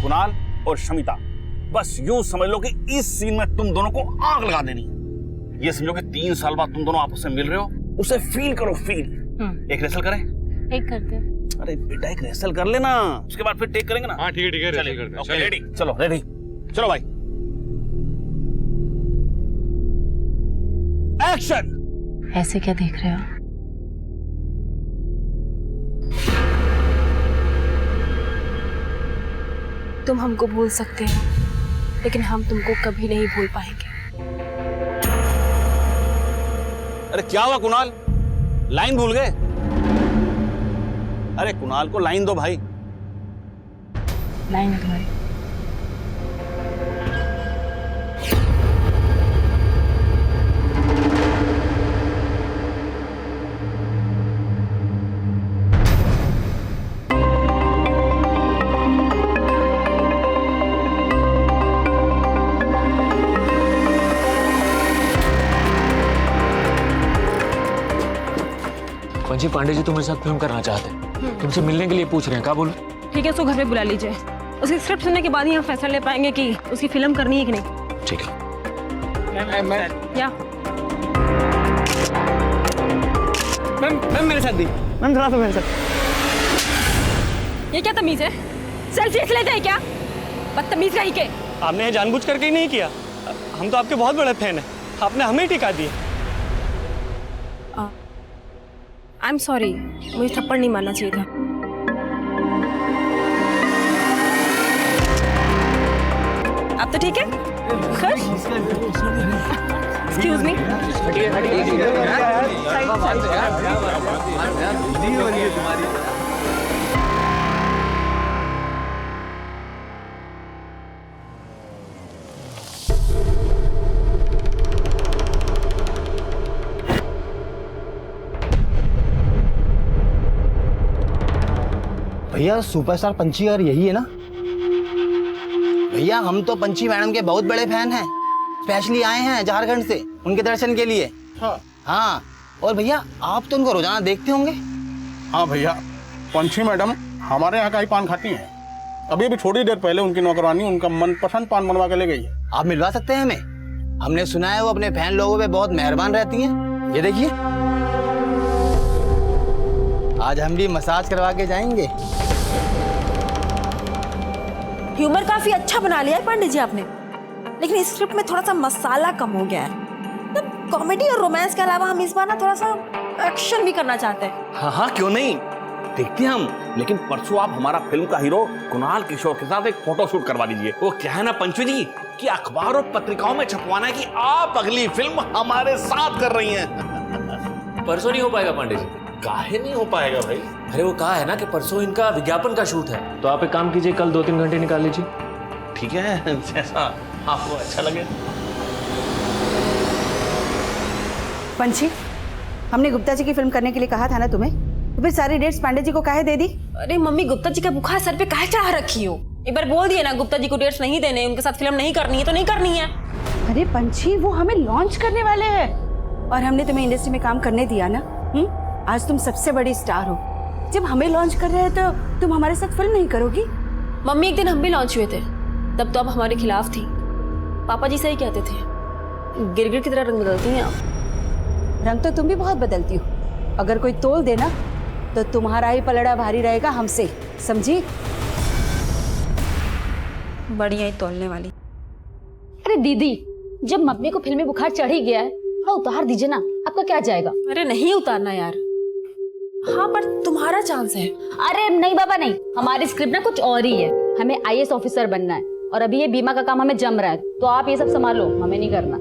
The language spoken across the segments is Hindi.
कुणाल और शमिता, बस यूं समझ लो कि इस सीन में तुम दोनों को आग लगा देनी। ये समझो कि 3 साल बाद तुम दोनों आपस में मिल रहे हो, उसे फील करो, फील। एक रेसल करें? एक करते हैं। अरे बेटा एक रेसल कर लेना, उसके बाद फिर टेक करेंगे ना। हाँ ठीक है रेसल करते हैं। ओके रेडी, चलो रेडी, चलो भाई एक्शन। ऐसे क्या देख रहे हो? तुम हमको भूल सकते हो, लेकिन हम तुमको कभी नहीं भूल पाएंगे। अरे क्या हुआ कुणाल, लाइन भूल गए? अरे कुणाल को लाइन दो भाई। लाइन तुम्हारी। पंची पांडे जी तुम्हारे साथ फिल्म करना चाहते हैं, तुमसे मिलने के लिए पूछ रहे हैं, क्या बोलो? ठीक है, उसको घर पे बुला लीजिए। उसकी स्क्रिप्ट सुनने के बाद ही हम फैसला ले पाएंगे कि उसकी फिल्म करनी है कि नहीं। ठीक है। या मैम मेरे साथ भी, मैम थोड़ा सा मेरे साथ। ये क्या तमीज है? सेल्फी लेते हैं क्या? बदतमीज कहीं के। आपने ये जानबूझ करके ही नहीं किया, हम तो आपके बहुत बड़े फैन हैं, आपने हमें ही टिका दिए। आई एम सॉरी, मुझे थप्पड़ नहीं मारना चाहिए था। अब तो ठीक है? खुश? Excuse me. भैया सुपरस्टार पंची और यही है ना? भैया हम तो पंची मैडम के बहुत बड़े फैन हैं, स्पेशली आए हैं झारखंड से उनके दर्शन के लिए। हाँ और भैया आप तो उनको रोजाना देखते होंगे। हाँ भैया, पंची मैडम हमारे यहाँ का ही पान खाती हैं। अभी अभी थोड़ी देर पहले उनकी नौकरानी उनका मनपसंद पान बनवा के ले गई है। आप मिलवा सकते हैं हमें? हमने सुना है वो अपने फैन लोगों पे बहुत मेहरबान रहती हैं। ये देखिए, आज हम भी मसाज करवा के जाएंगे। ह्यूमर काफी अच्छा बना लिया है पांडे जी आपने, लेकिन इस स्क्रिप्ट में थोड़ा सा मसाला कम हो गया है। कॉमेडी और रोमांस के अलावा हम इस बार ना थोड़ा सा एक्शन भी करना चाहते हैं। हाँ हाँ क्यों नहीं, देखते हैं हम। लेकिन परसों आप हमारा फिल्म का हीरो कुणाल किशोर के साथ एक फोटो शूट करवा दीजिए। वो क्या है ना पंचू जी कि अखबार और पत्रिकाओं में छपवाना है कि आप अगली फिल्म हमारे साथ कर रही हैं। परसों नहीं हो पाएगा पांडे जी। काहे नहीं हो पाएगा भाई? अरे वो कहा है ना कि परसों इनका विज्ञापन का शूट है, तो आप एक काम कीजिए, कल 2-3 घंटे निकाल लीजिए। ठीक है, जैसा आपको अच्छा लगे। पंची, हमने गुप्ता जी की फिल्म करने के लिए कहा था ना तुम्हें, तो फिर सारी डेट्स पांडे जी को काहे दे दी? अरे मम्मी, गुप्ता जी का बुखार सर पे काहे चढ़ा रखी हो? एक बार बोल दिए ना गुप्ता जी को डेट्स नहीं देने, उनके साथ फिल्म नहीं करनी है तो नहीं करनी है। अरे पंची, वो हमें लॉन्च करने वाले हैं और हमने तुम्हें इंडस्ट्री में काम करने दिया ना। आज तुम सबसे बड़ी स्टार हो, जब हमें लॉन्च कर रहे हैं तो तुम हमारे साथ फिल्म नहीं करोगी? मम्मी, एक दिन हम भी लॉन्च हुए थे, तब तो आप हमारे खिलाफ थी। पापा जी सही कहते थे, गिरगिट की तरह रंग बदलती हैं आप। रंग तो तुम भी बहुत बदलती हो, अगर कोई तोल देना तो तुम्हारा ही पलड़ा भारी रहेगा हमसे, समझी? बढ़िया ही तोलने वाली। अरे दीदी, जब मम्मी को फिल्मी बुखार चढ़ ही गया है, थोड़ा उतार दीजिए ना, आपका क्या जाएगा? अरे नहीं उतारना यार। हाँ पर तुम्हारा चांस है। अरे नहीं बाबा नहीं, हमारी स्क्रिप्ट ना कुछ और ही है। हमें आईएएस ऑफिसर बनना है और अभी ये बीमा का काम हमें जम रहा है, तो आप ये सब संभालो, हमें नहीं करना।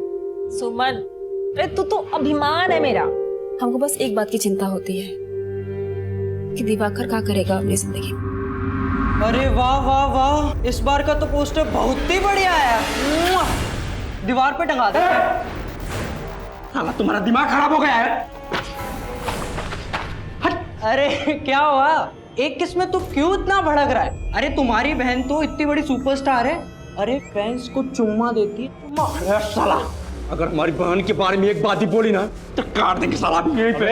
सुमन, अरे तू तो अभिमान है मेरा। हमको बस एक बात की चिंता होती है कि दिवाकर क्या करेगा अपनी जिंदगी में। अरे वाह वाह वाह, इस बार का तो पोस्टर बहुत ही बढ़िया है, दीवार पे टंगा दे। साला तुम्हारा दिमाग खराब हो गया है। अरे क्या हुआ, एक किस में तू क्यों इतना भड़क रहा है? अरे तुम्हारी बहन तो इतनी बड़ी सुपरस्टार है, अरे फैंस को चुम्मा देती है। अरे साला, अगर हमारी बहन के बारे में एक बात ही बोली ना तो काट देंगे साला भी यहीं पे।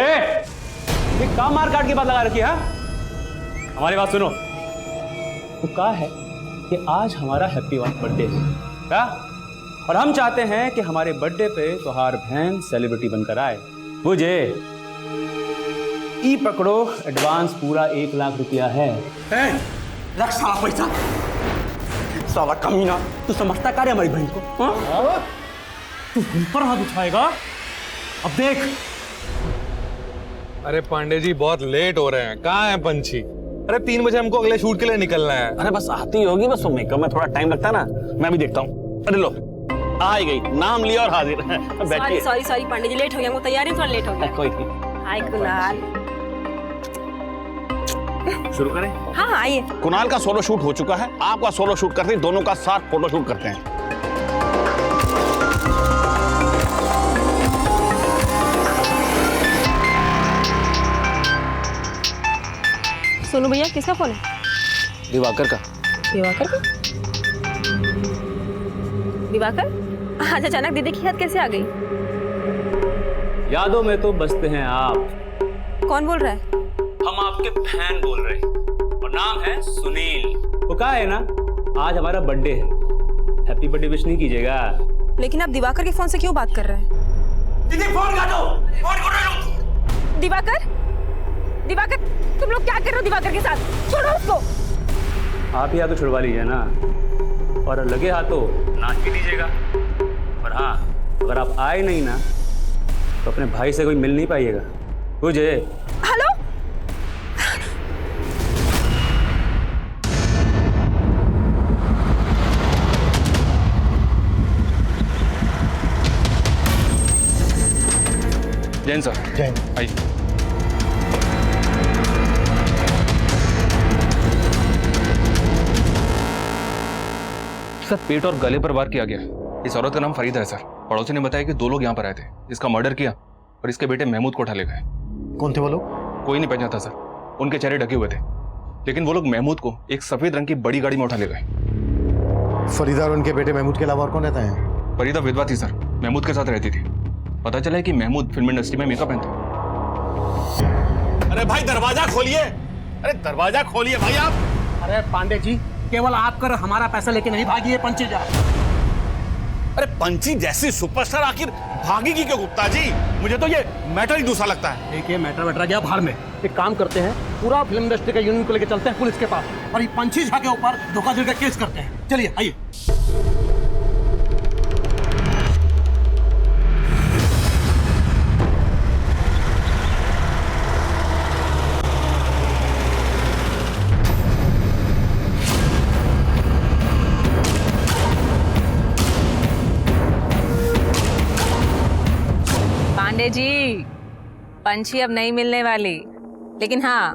ये काम मार काट की बात लगा रखी है? हमारी बात सुनो, वो क्या है कि आज हमारा हैप्पी बर्थडे है क्या? और हम चाहते हैं कि हमारे बर्थडे पे तुम्हार बहन सेलिब्रिटी बनकर आए। मुझे ई पकड़ो, एडवांस पूरा 1 लाख रुपया है। रख साला पैसा, साला कमीना। तू समझता क्या रे हमारी बहन को? हाँ? तू हम पर हाथ उठाएगा? अब देख। अरे पांडे जी बहुत लेट हो रहे हैं, कहाँ है पंछी? अरे 3 बजे हमको अगले शूट के लिए निकलना है। अरे बस आती होगी, बस वो मेकअप में थोड़ा टाइम लगता है ना, मैं भी देखता हूँ। अरे लो आ ही गई, नाम लिया और हाजिर। बैठिए। सॉरी पांडे जी, लेट हो गया, वो तैयारी थोड़ा लेट हो गया। कोई नहीं। हाय कुणाल। शुरू करें? हाँ आइए। कुणाल का सोलो शूट हो चुका है, आपका सोलो शूट करते हैं, दोनों का साथ फोटो शूट करते हैं। सोनू भैया किसका फोन है? दिवाकर का। दिवाकर का? दिवाकर? आज अचानक दीदी की याद कैसे आ गई? यादों में तो बसते हैं आप। कौन बोल रहा है? हम आपके फैन बोल रहे हैं और नाम है सुनील। वो कहा है ना, आज हमारा बर्थडे है, हैप्पी बर्थडे विश नहीं कीजिएगा? लेकिन आप दिवाकर के फोन से क्यों बात कर रहे हैं? दीदी फोन काटो, फोन काटो। दिवाकर, दिवाकर तुम लोग क्या कर रहे हो दिवाकर के साथ? छोड़ो उसको। आप ही आके छुड़वा लीजिए ना, और लगे हाथों नाच भी दीजिएगा। और हाँ, अगर आप आए नहीं ना तो अपने भाई से कोई मिल नहीं पाइएगा। मुझे हेलो, जैन सर। जैन। आइए। सर पेट और गले पर वार किया गया। इस औरत का नाम फरीदा है सर। पड़ोसी ने बताया कि 2 लोग यहाँ पर आए थे, इसका मर्डर किया और इसके बेटे महमूद को उठा ले गए। कौन थे वो लोग? कोई नहीं पहचानता सर, उनके चेहरे ढके हुए थे, लेकिन वो लोग महमूद को एक सफेद रंग की बड़ी गाड़ी में उठा ले गए। फरीदा और उनके बेटे महमूद के अलावा और कौन रहता है? फरीदा विधवा थी सर, महमूद के साथ रहती थी। पता चला है कि महमूद फिल्म इंडस्ट्री में मेकअप पहनता। अरे भाई दरवाजा खोलिए, अरे दरवाजा खोलिए भाई आप। अरे पांडे जी, केवल आप कर हमारा पैसा लेके नहीं भागिए पंची जा। अरे पंची जैसी सुपरस्टार आखिर भागेगी क्यों गुप्ता जी? मुझे तो ये मैटर ही दूसरा लगता है। देखिए मैटर वेटर गया बाहर में, एक काम करते हैं, पूरा फिल्म इंडस्ट्री का यूनियन को लेकर चलते हैं पुलिस के पास और ये पंची झा के ऊपर धोखाधड़ी का केस करते हैं। चलिए आइए। पांडे जी, पंछी अब नहीं मिलने वाली, लेकिन हाँ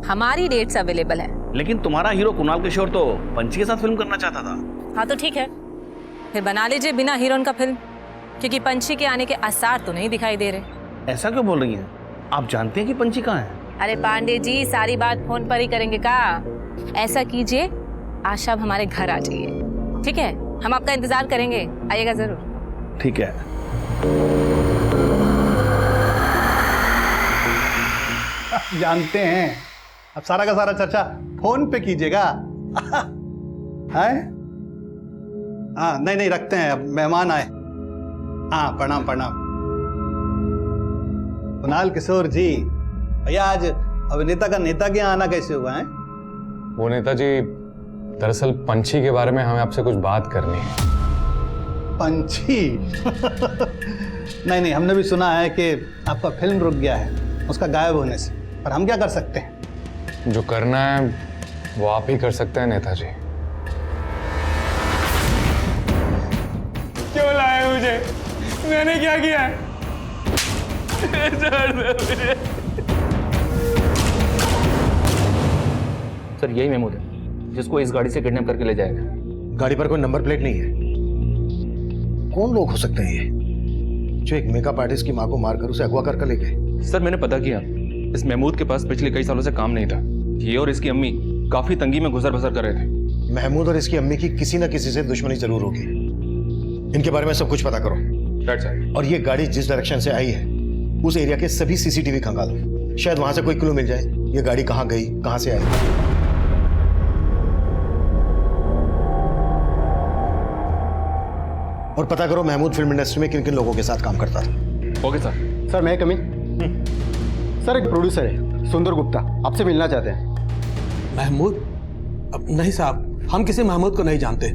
हमारी डेट्स अवेलेबल है। लेकिन तुम्हारा हीरो कुणाल किशोर तो पंची के साथ फिल्म करना चाहता था। हाँ तो ठीक है, फिर बना लीजिए बिना हीरोइन का फिल्म, क्योंकि पंछी के आने के आसार तो नहीं दिखाई दे रहे। ऐसा क्यों बोल रही हैं? आप जानते हैं कि पंची कहाँ है? अरे पांडे जी, सारी बात फोन पर ही करेंगे का? ऐसा कीजिए, आज शाम हमारे घर आ जाइए, ठीक है? हम आपका इंतजार करेंगे, आइएगा जरूर। ठीक है। जानते हैं, अब सारा का सारा चर्चा फोन पे कीजिएगा। है? हाँ नहीं रखते हैं, अब मेहमान आए। हाँ प्रणाम प्रणाम। कुणाल किशोर जी, भैया आज अभिनेता का नेता के यहाँ आना कैसे हुआ है? वो नेताजी, दरअसल पंछी के बारे में हमें आपसे कुछ बात करनी है। पंछी? नहीं हमने भी सुना है कि आपका फिल्म रुक गया है उसका गायब होने से, पर हम क्या कर सकते हैं? जो करना है वो आप ही कर सकते हैं नेताजी। क्यों लाए मुझे? मैंने क्या किया है? सर यही महमूद है जिसको इस गाड़ी से किडनैप करके ले जाएगा। गाड़ी पर कोई नंबर प्लेट नहीं है। कौन लोग हो सकते हैं ये जो एक मेकअप आर्टिस्ट की मां को मारकर उसे अगवा कर ले गए? सर मैंने पता किया, इस महमूद के पास पिछले कई सालों से काम नहीं था। ये और इसकी अम्मी काफी तंगी में गुजर बसर कर रहे थे। महमूद और इसकी अम्मी की किसी न किसी से दुश्मनी जरूर होगी। इनके बारे में सब कुछ पता करो। और ये गाड़ी जिस डायरेक्शन से आई है उस एरिया के सभी सीसीटीवी खंगालो, शायद वहां से कोई क्लू मिल जाए ये गाड़ी कहाँ गई, कहाँ से आई। और पता करो महमूद फिल्म इंडस्ट्री में किन किन लोगों के साथ काम करता था। Okay sir. सर मैं कमी सर, एक प्रोड्यूसर है सुंदर गुप्ता, आपसे मिलना चाहते हैं। महमूद? अब नहीं साहब, हम किसी महमूद को नहीं जानते।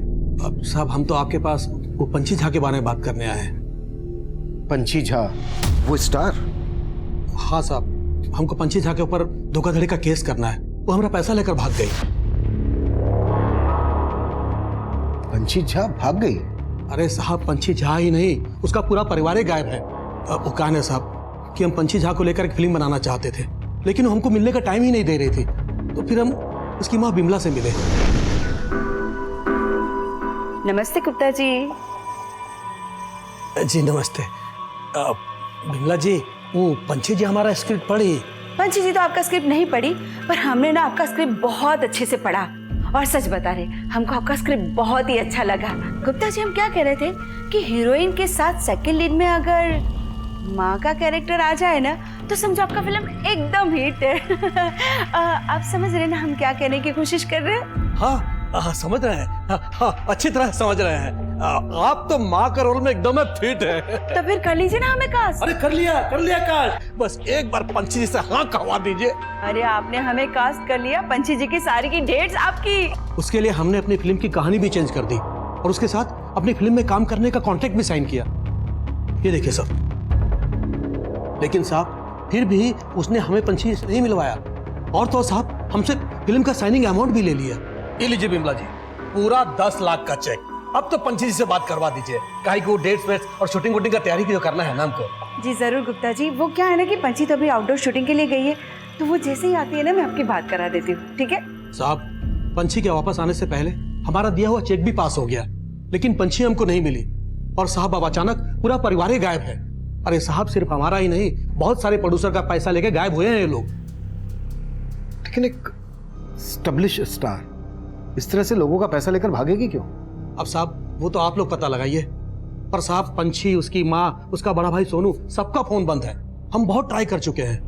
अब साहब हम तो आपके पास वो पंछी झा के बारे में बात करने आए हैं। पंछी झा, वो स्टार? हाँ साहब, हमको पंछी झा के ऊपर धोखाधड़ी का केस करना है। वो हमारा पैसा लेकर भाग गई। पंछी झा भाग गई? अरे साहब पंछी झा ही नहीं, उसका पूरा परिवार ही गायब है। अब वो कहानी है साहब कि हम पंछी झा को लेकर एक फिल्म बनाना चाहते थे, लेकिन वो हमको मिलने का टाइम ही नहीं दे रही थी। तो फिर हम उसकी माँ बिमला से मिले। नमस्ते गुप्ता जी। जी नमस्ते। बिमला जी, वो पंछी जी हमारा स्क्रिप्ट पढ़ी? पंछी जी तो आपका स्क्रिप्ट नहीं पढ़ी, पर हमने ना आपका स्क्रिप्ट बहुत अच्छे से पढ़ा। और सच बता रहे, हमको आपका स्क्रिप्ट बहुत ही अच्छा लगा। गुप्ता जी हम क्या कह रहे थे कि हीरोइन के साथ सेकंड लीड में अगर माँ का कैरेक्टर आ जाए ना, तो समझो आपका फिल्म एकदम हिट है। आप समझ रहे ना हम क्या कहने की कोशिश कर रहे हैं? हाँ समझ रहे हैं। हाँ, अच्छी तरह समझ रहे हैं। आप तो माँ का रोल में एकदम फिट है। तो फिर कर लीजिए ना हमें कास्ट। अरे कर लिया कास्ट। बस एक बार पंछी जी से हाँ कहवा दीजिए। अरे आपने हमें कास्ट कर लिया, पंछी जी की सारी की डेट्स आपकी। उसके लिए हमने अपनी फिल्म की कहानी भी चेंज कर दी और उसके साथ अपनी फिल्म में काम करने का कॉन्ट्रैक्ट भी साइन किया। ये देखिए सब। लेकिन साहब फिर भी उसने हमें पंछी जी से नहीं मिलवाया, और तो साहब हमसे फिल्म का साइनिंग अमाउंट भी ले लिया। ये लीजिए बिमला जी, पूरा 10 लाख का चेक। अब तो पंछी जी से बात करवा दीजिए, काहे कि वो डेट्स वेट्स और शूटिंग वूटिंग का तैयारी भी जो करना है ना हमको। जी जरूर गुप्ता जी। वो क्या है ना कि पंछी तो अभी आउटडोर शूटिंग के लिए गई है, तो वो जैसे ही आती है ना मैं आपकी बात करा देती हूँ, ठीक है? साहब पंछी के वापस आने से पहले हमारा दिया हुआ चेक भी पास हो गया, लेकिन पंछी हमको नहीं मिली। और साहब अब अचानक पूरा परिवार ही गायब है। अरे साहब सिर्फ हमारा ही नहीं, बहुत सारे प्रोड्यूसर का पैसा लेके गायब हुए हैं ये लोग। लेकिन एक स्टैब्लिश स्टार इस तरह से लोगों का पैसा लेकर भागेगी क्यों? अब साहब वो तो आप लोग पता लगाइए। पर साहब पंछी, उसकी माँ, उसका बड़ा भाई सोनू, सबका फोन बंद है। हम बहुत ट्राई कर चुके हैं।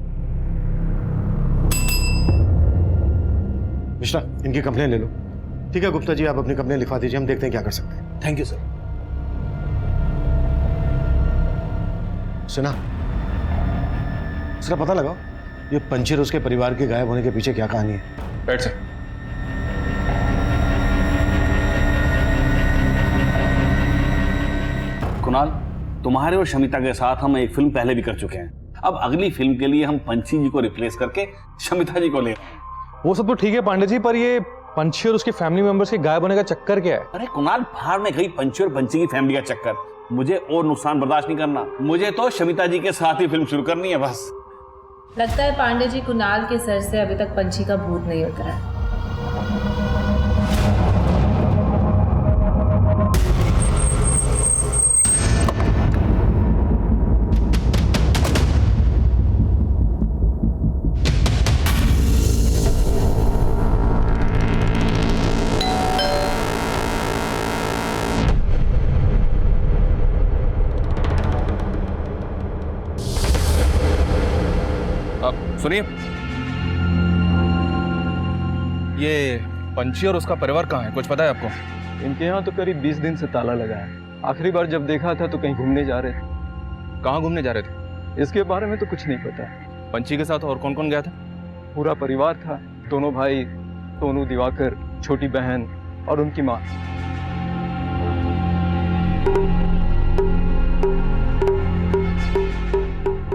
मिश्रा, इनकी कंप्लेन ले लो। ठीक है गुप्ता जी, आप अपनी कंप्लेन लिखवा दीजिए, हम देखते हैं क्या कर सकते हैं। Thank you sir. सुना पता लगाओ ये पंछी और उसके परिवार के गायब होने के पीछे क्या कहानी है। Right sir. कुणाल, तुम्हारे और शमिता के साथ हम एक फिल्म पहले भी कर चुके हैं। अब अगली फिल्म के लिए हम पंछी जी को रिप्लेस करके शमिता जी को ले रहे हैं। वो सब तो ठीक है पांडे जी, पर ये पंछी और उसके फैमिली मेंबर्स के गायब होने का चक्कर क्या है? अरे कुणाल, बाहर में गई पंछी और पंछी की फैमिली का चक्कर। मुझे और नुकसान बर्दाश्त नहीं करना। मुझे तो शमिता जी के साथ ही फिल्म शुरू करनी है बस। लगता है पांडे जी कुणाल के सर से अभी तक पंछी का भूत नहीं उतरा है। सुनिए, ये पंछी और उसका परिवार कहाँ है, कुछ पता है आपको? इनके यहाँ तो करीब 20 दिन से ताला लगा है। आखिरी बार जब देखा था तो कहीं घूमने जा रहे थे। कहाँ घूमने जा रहे थे? इसके बारे में तो कुछ नहीं पता। पंछी के साथ और कौन कौन गया था? पूरा परिवार था, दोनों भाई, सोनू, दिवाकर, छोटी बहन और उनकी माँ।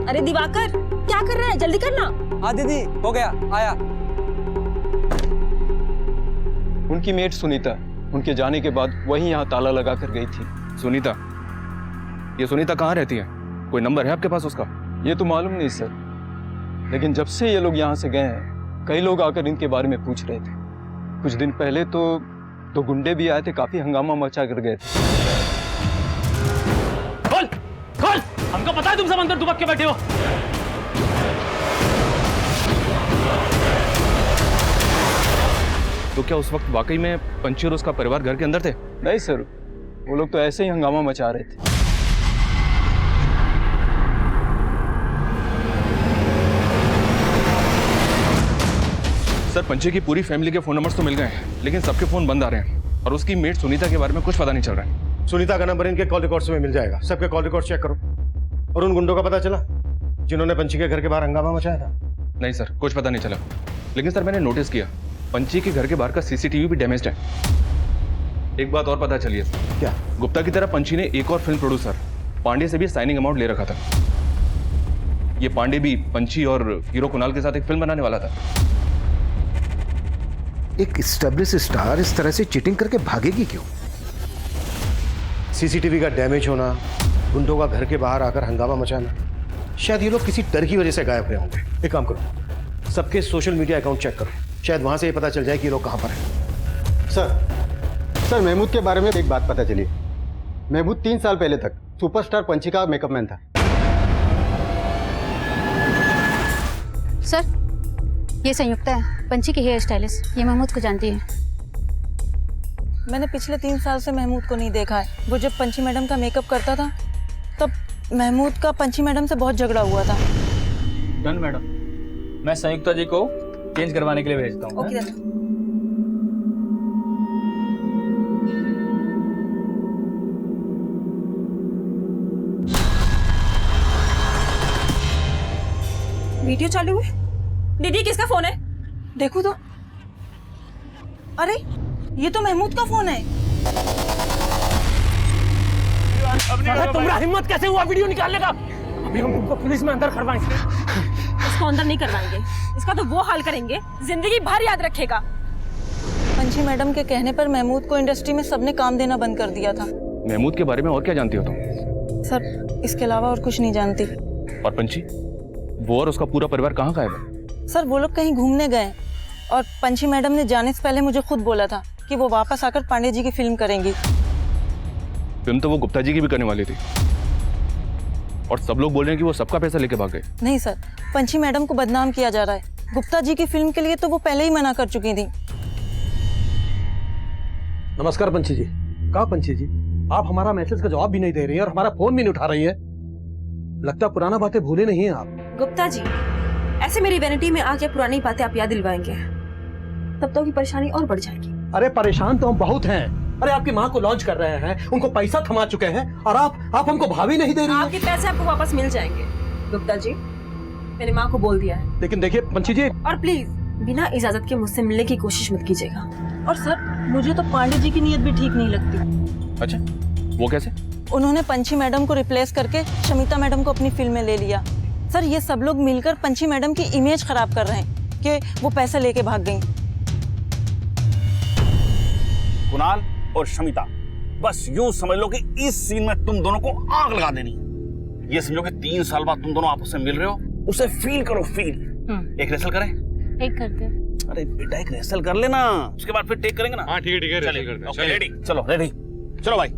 अरे दिवाकर, क्या कर रहा है? जल्दी करना। हाँ दीदी, हो गया, आया। उनकी मेट सुनीता, उनके जाने के बाद वही यहाँ ताला लगा कर गई थी। सुनीता? ये सुनीता कहाँ रहती है? कोई नंबर है आपके पास उसका? ये तो मालूम नहीं सर, लेकिन जब से ये लोग यहाँ से गए हैं कई लोग आकर इनके बारे में पूछ रहे थे। कुछ दिन पहले तो 2 गुंडे भी आए थे, काफी हंगामा मचा कर गए थे। खोल, खोल! हमको पता है तुम सब अंदर दुबक के बैठे हो। तो क्या उस वक्त वाकई में पंछी और उसका परिवार घर के अंदर थे? नहीं सर, वो लोग तो ऐसे ही हंगामा मचा रहे थे। सर पंछी की पूरी फैमिली के फोन नंबर्स तो मिल गए हैं, लेकिन सबके फोन बंद आ रहे हैं और उसकी मेट सुनीता के बारे में कुछ पता नहीं चल रहा है। सुनीता का नंबर इनके कॉल रिकॉर्ड्स में मिल जाएगा। सबके कॉल रिकॉर्ड चेक करो। और उन गुंडों का पता चला जिन्होंने पंची के घर के बाहर हंगामा मचाया था? नहीं सर, कुछ पता नहीं चला। लेकिन सर मैंने नोटिस किया पंची के घर के बाहर का सीसीटीवी भी डैमेज्ड है। एक बात और पता चली है। क्या? गुप्ता की तरह पंची ने एक और फिल्म प्रोड्यूसर पांडे से भी साइनिंग अमाउंट ले रखा था। ये पांडे भी पंची और हीरो कुणाल के साथ एक फिल्म बनाने वाला था। एक एस्टैब्लिश स्टार इस तरह से चीटिंग करके भागेगी क्यों? सीसीटीवी का डैमेज होना, गुंडों का घर के बाहर आकर हंगामा मचाना, शायद ये लोग किसी डर की वजह से गायब हुए होंगे। एक काम करो, सबके सोशल मीडिया अकाउंट चेक करो, शायद वहां से ये पता चल जाए कि ये लोग कहां पर हैं। सर महमूद के बारे में एक बात पता चली। महमूद 3 साल पहले तक सुपरस्टार पंची का मेकअप मैन था। सर, ये संयुक्ता है, पंची की हेयर स्टाइलिस्ट। ये महमूद को जानती है। मैंने पिछले 3 साल से महमूद को नहीं देखा है। वो जब पंची मैडम का मेकअप करता था तब महमूद का पंची मैडम से बहुत झगड़ा हुआ था। डन मैडम, मैं संयुक्ता जी को चेंज करवाने के लिए भेजता हूँ। ओके दादा। वीडियो चालू है। दीदी किसका फोन है? देखो तो। अरे ये तो महमूद का फोन है। तुम्हारा हिम्मत कैसे हुआ वीडियो निकालने का? अभी हम तुमको पुलिस में अंदर करवाएंगे। इसको अंदर नहीं करवाएंगे, इसका तो वो हाल करेंगे जिंदगी भर याद रखेगा। पंची मैडम के कहने पर महमूद को इंडस्ट्री में सबने काम देना बंद कर दिया था। महमूद के बारे में और क्या जानती हो तुम? सर इसके अलावा और कुछ नहीं जानती। और पंची, वो और उसका पूरा परिवार कहाँ गायब है? सर वो लोग कहीं घूमने गए और पंची मैडम ने जाने से पहले मुझे खुद बोला था कि वो वापस आकर पांडे जी की फिल्म करेंगी। फिल्म तो वो गुप्ता जी की भी करने वाली थी और सब लोग बोल रहे हैं कि वो सबका पैसा लेके भाग गए। नहीं सर, पंची मैडम को बदनाम किया जा रहा है। गुप्ता जी की फिल्म के लिए तो वो पहले ही मना कर चुकी थी। नमस्कार पंची जी। कहा पंची जी, आप हमारा मैसेज का जवाब भी नहीं दे रही है और हमारा फोन भी नहीं उठा रही है। लगता पुराना बातें भूले नहीं है आप। गुप्ता जी, ऐसे मेरी वैनिटी में आके पुरानी बातें आप याद दिलवाएंगे तब तो की परेशानी और बढ़ जाएगी। अरे परेशान तो हम बहुत हैं। अरे आपकी माँ को लॉन्च कर रहे हैं, उनको पैसा थमा चुके हैं और आप हमको भाभी नहीं दे रही हैं। आपके पैसे आपको वापस मिल जाएंगे गुप्ता जी, मैंने माँ को बोल दिया है। लेकिन देखिए पंची जी, और प्लीज बिना इजाजत के मुझसे मिलने की कोशिश मत कीजिएगा। और सर मुझे तो पांडे जी की नीयत भी ठीक नहीं लगती। अच्छा, वो कैसे? उन्होंने पंची मैडम को रिप्लेस करके शमिता मैडम को अपनी फिल्म में ले लिया। सर ये सब लोग मिलकर पंची मैडम की इमेज खराब कर रहे हैं कि वो पैसे लेके भाग गई। कुणाल और शमिता, बस यूं समझ लो कि इस सीन में तुम दोनों को आग लगा देनी। ये समझो कि 3 साल बाद तुम दोनों आपस में मिल रहे हो, उसे फील करो, फील। एक रेसल करें? एक करते हैं। अरे बेटा एक रेसल कर लेना, उसके बाद फिर टेक करेंगे ना। हाँ ठीक है, रेसल करते हैं। ओके रेडी, चलो रेडी, चलो भाई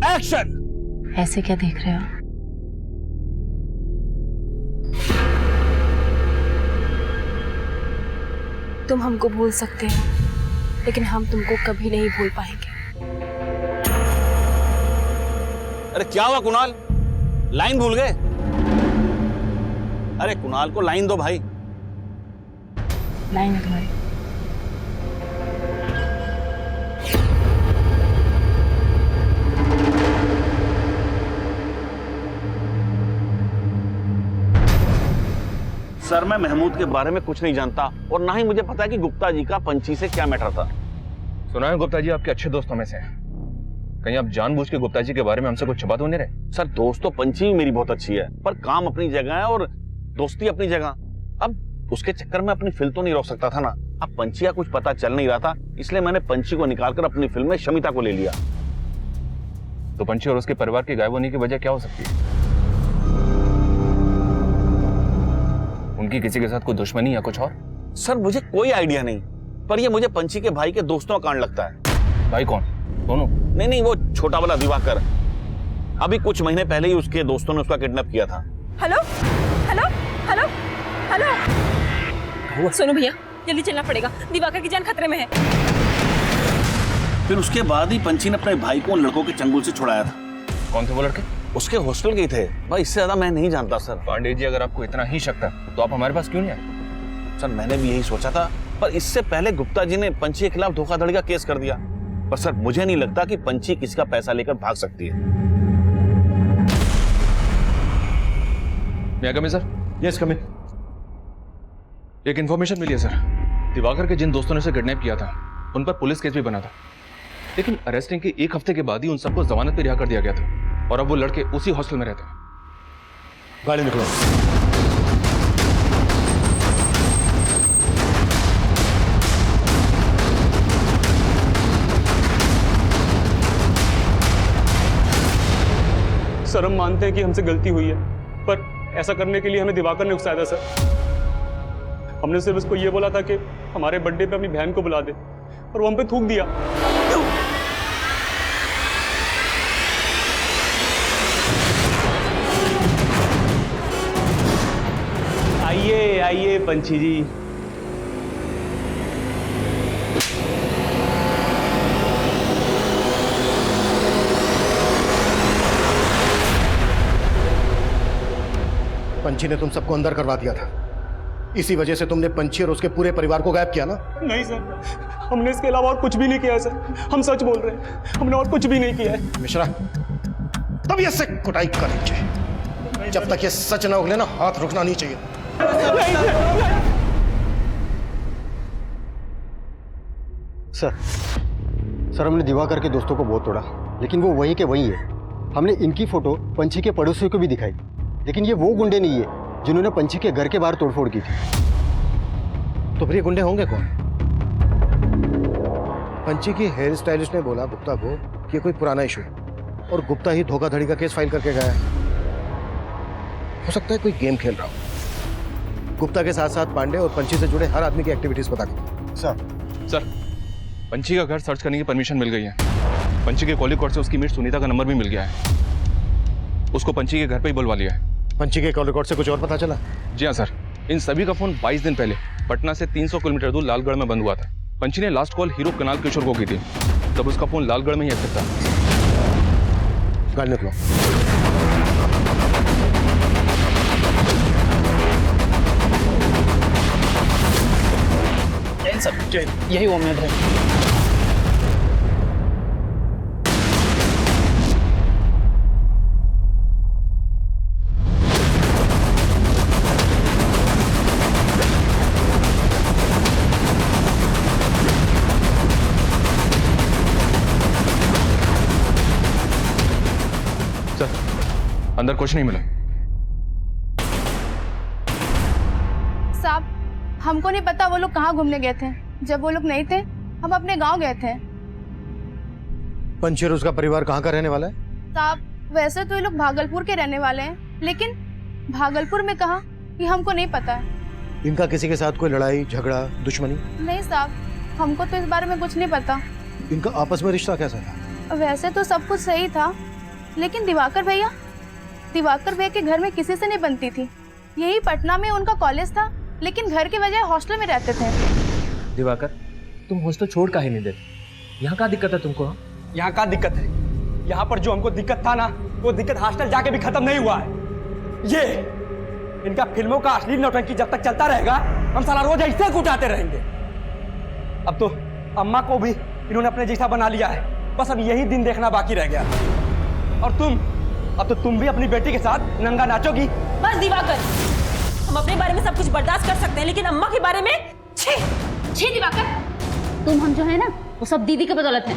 एक्शन। ऐसे क्या देख रहे हो? तुम हमको भूल सकते हो लेकिन हम तुमको कभी नहीं भूल पाएंगे। अरे क्या हुआ कुणाल, लाइन भूल गए? अरे कुणाल को लाइन दो भाई। लाइन तुम्हारी। सर मैं महमूद के बारे में कुछ नहीं जानता और ना ही मुझे पता है कि गुप्ता जी का पंची से क्या मैटर था। सुना है गुप्ता जी आपके अच्छे दोस्तों में से हैं। कहीं आप जानबूझ के गुप्ता जी के बारे में हमसे कुछ छुपा तो नहीं रहे? सर दोस्त तो पंची मेरी बहुत अच्छी है, पर काम अपनी जगह है और दोस्ती अपनी जगह। अब उसके चक्कर में अपनी फिल्म तो नहीं रोक सकता था ना। अब पंची का कुछ पता चल नहीं रहा था, इसलिए मैंने पंची को निकालकर अपनी फिल्म में शमिता को ले लिया। तो पंची और उसके परिवार के गायब होने की वजह क्या हो सकती है? उनकी किसी के साथ कोई दुश्मनी या कुछ और? सर मुझे कोई आइडिया नहीं, पर ये मुझे पंची के भाई के दोस्तों का कांड लगता है। भाई कौन? दोनों? नहीं, वो छोटा वाला दिवाकर। अभी कुछ महीने पहले ही उसके दोस्तों ने उसका किडनैप किया था। हेलो हेलो हेलो हेलो, सुनो भैया जल्दी चलना पड़ेगा, दिवाकर की जान खतरे में है। फिर उसके बाद ही पंची ने अपने भाई को उन लड़कों के चंगुल से छुड़ाया था। कौन थे वो लड़के? उसके हॉस्टल के थे भाई, इससे ज्यादा मैं नहीं जानता सर। पांडे जी अगर आपको इतना ही शक था तो आप हमारे पास क्यों नहीं आए? सर मैंने भी यही सोचा था, पर इससे पहले गुप्ता जी ने पंची के खिलाफ धोखाधड़ी का केस कर दिया। पर सर मुझे नहीं लगता कि पंची किसी का पैसा लेकर भाग सकती है। मैं कम सर? यस कम इन। एक इन्फॉर्मेशन मिली है सर, दिवाकर के जिन दोस्तों ने उसे किडनैप किया था उन पर पुलिस केस भी बना था, लेकिन अरेस्टिंग के 1 हफ्ते के बाद ही उन सबको जमानत पर रिहा कर दिया गया था और अब वो लड़के उसी हॉस्टल में रहते हैं। गाड़ी निकलो। सर हम मानते हैं कि हमसे गलती हुई है, पर ऐसा करने के लिए हमें दिवाकर ने उकसाया था सर। हमने सिर्फ उसको ये बोला था कि हमारे बर्थडे पे अपनी बहन को बुला दे, और वो हम पे थूक दिया। आइए आइए पंछी जी। पंछी ने तुम सबको अंदर करवा दिया था, इसी वजह से तुमने पंछी और उसके पूरे परिवार को गायब किया ना? नहीं सर, हमने इसके अलावा और कुछ भी नहीं किया है सर, हम सच बोल रहे हैं, हमने और कुछ भी नहीं किया है। मिश्रा, तब से कुटाई कर लीजिए, जब तक ये सच ना उगले ना हाथ रुकना नहीं चाहिए। सर हमने दिवाकर के दोस्तों को बहुत तोड़ा, लेकिन वो वहीं के वहीं है। हमने इनकी फोटो पंछी के पड़ोसियों को भी दिखाई, लेकिन ये वो गुंडे नहीं है जिन्होंने पंछी के घर के बाहर तोड़फोड़ की थी। तो फिर ये गुंडे होंगे कौन? पंछी की हेयर स्टाइलिस्ट ने बोला गुप्ता को कि कोई पुराना इशू है और गुप्ता ही धोखाधड़ी का केस फाइल करके गया है। हो सकता है कोई गेम खेल रहा हो। गुप्ता के साथ साथ पांडे और पंछी से जुड़े हर आदमी की एक्टिविटीज पता करो। सर पंछी का घर सर्च करने की परमिशन मिल गई है। पंछी के कॉलिंग कोड से उसकी मीट सुनीता का नंबर भी मिल गया है। उसको पंछी के घर पे ही बुलवा लिया है। पंछी के कॉल रिकॉर्ड से कुछ और पता चला? जी हाँ सर, इन सभी का फोन 22 दिन पहले पटना से 300 किलोमीटर दूर लालगढ़ में बंद हुआ था। पंछी ने लास्ट कॉल हीरो कनाल किशोर को की थी, तब उसका फोन लालगढ़ में ही एक्टिव था। गाड़ी निकलो। यही उम्मीद है। अंदर कुछ नहीं मिला। साहब हमको नहीं पता वो लोग कहाँ घूमने गए थे। जब वो लोग नहीं थे हम अपने गांव गए थे। पंछी और उसका परिवार कहाँ का रहने वाला है? साहब वैसे तो ये लोग भागलपुर के रहने वाले हैं, लेकिन भागलपुर में कहाँ ये हमको नहीं पता है। इनका किसी के साथ कोई लड़ाई झगड़ा दुश्मनी? नहीं साहब हमको तो इस बारे में कुछ नहीं पता। इनका आपस में रिश्ता कैसा था? वैसे तो सब कुछ सही था, लेकिन दिवाकर भैया के घर में किसी से नहीं बनती थी। यही पटना में उनका कॉलेज था, लेकिन घर के बजाय हॉस्टल में रहते थे। दिवाकर तुम हॉस्टल छोड़ काहे नहीं देते? यहाँ का दिक्कत है तुमको? यहाँ का दिक्कत है? यहाँ पर जो हमको दिक्कत था ना, वो दिक्कत हॉस्टल जाके भी खत्म नहीं हुआ है। ये इनका फिल्मों का असली नौटंकी जब तक चलता रहेगा, हम साला रोज ऐसे कुटाते रहेंगे। अब तो अम्मा को भी इन्होंने अपने जैसा बना लिया है, बस अब यही दिन देखना बाकी रह गया। और अब तो तुम भी अपनी बेटी के साथ नंगा नाचोगी। बस दिवाकर, हम अपने बारे में सब कुछ बर्दाश्त कर सकते हैं, लेकिन अम्मा के बारे में छी दिवाकर, तुम हम जो है ना वो सब दीदी की बदौलत है।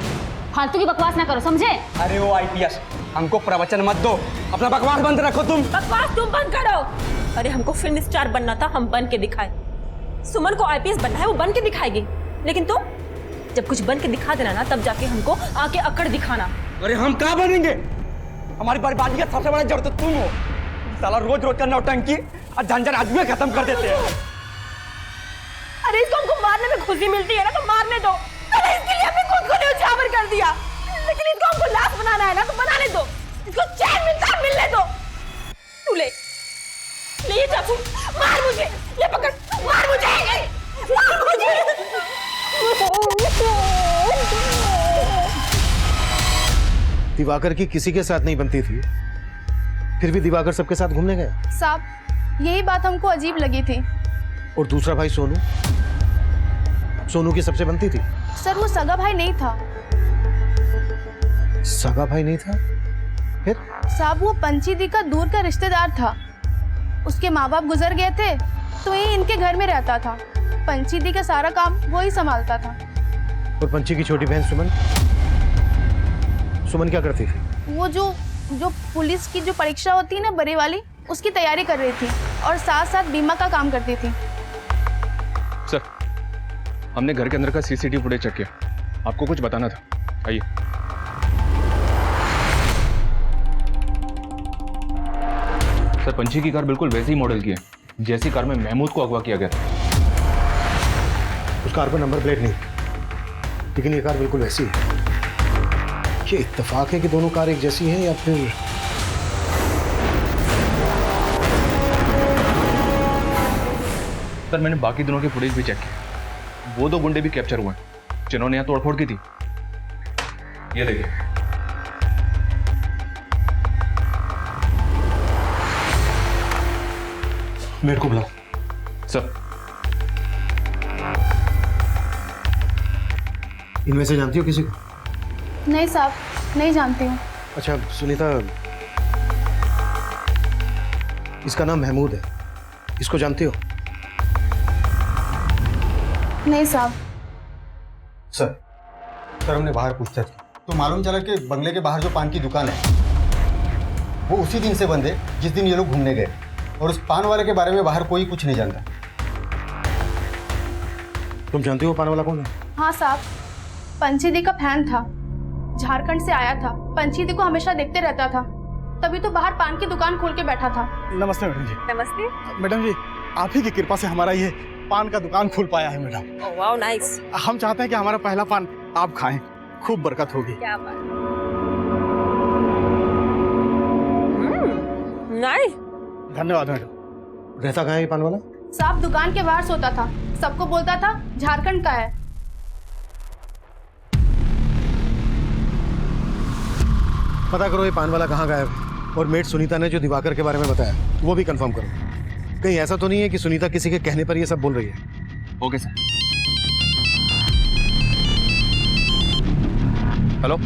फालतू की बकवास ना करो, समझे? अरे वो आईपीएस, हमको प्रवचन मत दो, अपना बकवास बंद रखो। बकवास तुम बंद करो। अरे हमको फिल्म स्टार बनना था, हम बन के दिखाए। सुमन को आईपीएस बनना है, वो बन के दिखाएगी। लेकिन तुम जब कुछ बन के दिखा देना ना, तब जाके हमको आके अकड़ दिखाना। अरे हम क्या बनेंगे? हमारी बर्बादी का सबसे बड़ा जड़ तो तुम हो। साला रोज रोज का नौटंकी और झंझट आदमी खत्म कर देते हैं। अरे इसको हमको मारने में खुशी मिलती है ना, तो मारने दो। अरे इसके लिए हमने खुद को न्यौछावर कर दिया, लेकिन इसको हमको लाश बनाना है ना, तो बनाने दो। इसको चैन मिलता है, मिलने दो। तू ले ये चाकू, मार मुझे, ये पकड़, मार मुझे, मार मुझे। दिवाकर की किसी के साथ नहीं बनती थी, फिर भी दिवाकर सबके साथ घूमने गए। साहब यही बात हमको अजीब लगी थी। और दूसरा भाई सोनू, सोनू की सबसे बनती थी? सर वो सगा भाई नहीं था। सगा भाई नहीं था? फिर? साहब वो पंची दी का दूर का रिश्तेदार था। उसके माँ बाप गुजर गए थे तो ये इनके घर में रहता था। पंची दी का सारा काम वो ही संभालता था। और पंची की छोटी बहन सुमन? सुमन क्या करती थी? वो जो पुलिस की जो परीक्षा होती है ना बड़ी वाली, उसकी तैयारी कर रही थी और साथ साथ बीमा का काम करती थी। सर, हमने घर के अंदर का सीसीटीवी फुटेज चेक किया, आपको कुछ बताना था। आइए। सर, पंची की कार बिल्कुल वैसी ही मॉडल की है जैसी कार में महमूद को अगवा किया गया था। उस कार पर नंबर प्लेट नहीं, लेकिन ये कार बिल्कुल वैसी है। ये इत्तेफाक है कि दोनों कार एक जैसी हैं या फिर सर, मैंने बाकी दोनों के फुटेज भी चेक किए। वो 2 गुंडे भी कैप्चर हुए जिन्होंने यहाँ तोड़फोड़ की थी। ये देखिए। मेरे को बुलाओ। सर, इनमें से जानती हो किसी को? नहीं साहब, नहीं जानती हूँ। अच्छा सुनीता, इसका नाम महमूद है, इसको जानती हो? नहीं साहब। सर हमने बाहर पूछताछ की तो मालूम चला कि बंगले के बाहर जो पान की दुकान है वो उसी दिन से बंद है जिस दिन ये लोग घूमने गए, और उस पान वाले के बारे में बाहर कोई कुछ नहीं जानता। तुम जानती हो पान वाला कौन है? हाँ साहब, पंची दी का फैन था, झारखंड से आया था। पंची दी को हमेशा देखते रहता था, तभी तो बाहर पान की दुकान खोल के बैठा था। नमस्ते मैडम जी। नमस्ते मैडम जी, आप ही की कृपा से हमारा ये पान का दुकान खुल पाया है मैडम। वाह, नाइस। हम चाहते हैं कि हमारा पहला पान आप खाएं, खूब बरकत होगी। क्या बात। नाइस। धन्यवाद मैडम। रहता कहाँ है ये पान वाला? साहब दुकान के बाहर सोता था, सबको बोलता था झारखंड का है। पता करो ये पान वाला कहाँ गायब है, और मेट सुनीता ने जो दिवाकर के बारे में बताया वो भी कंफर्म करो। कहीं ऐसा तो नहीं है कि सुनीता किसी के कहने पर ये सब बोल रही है? Okay sir. हेलो,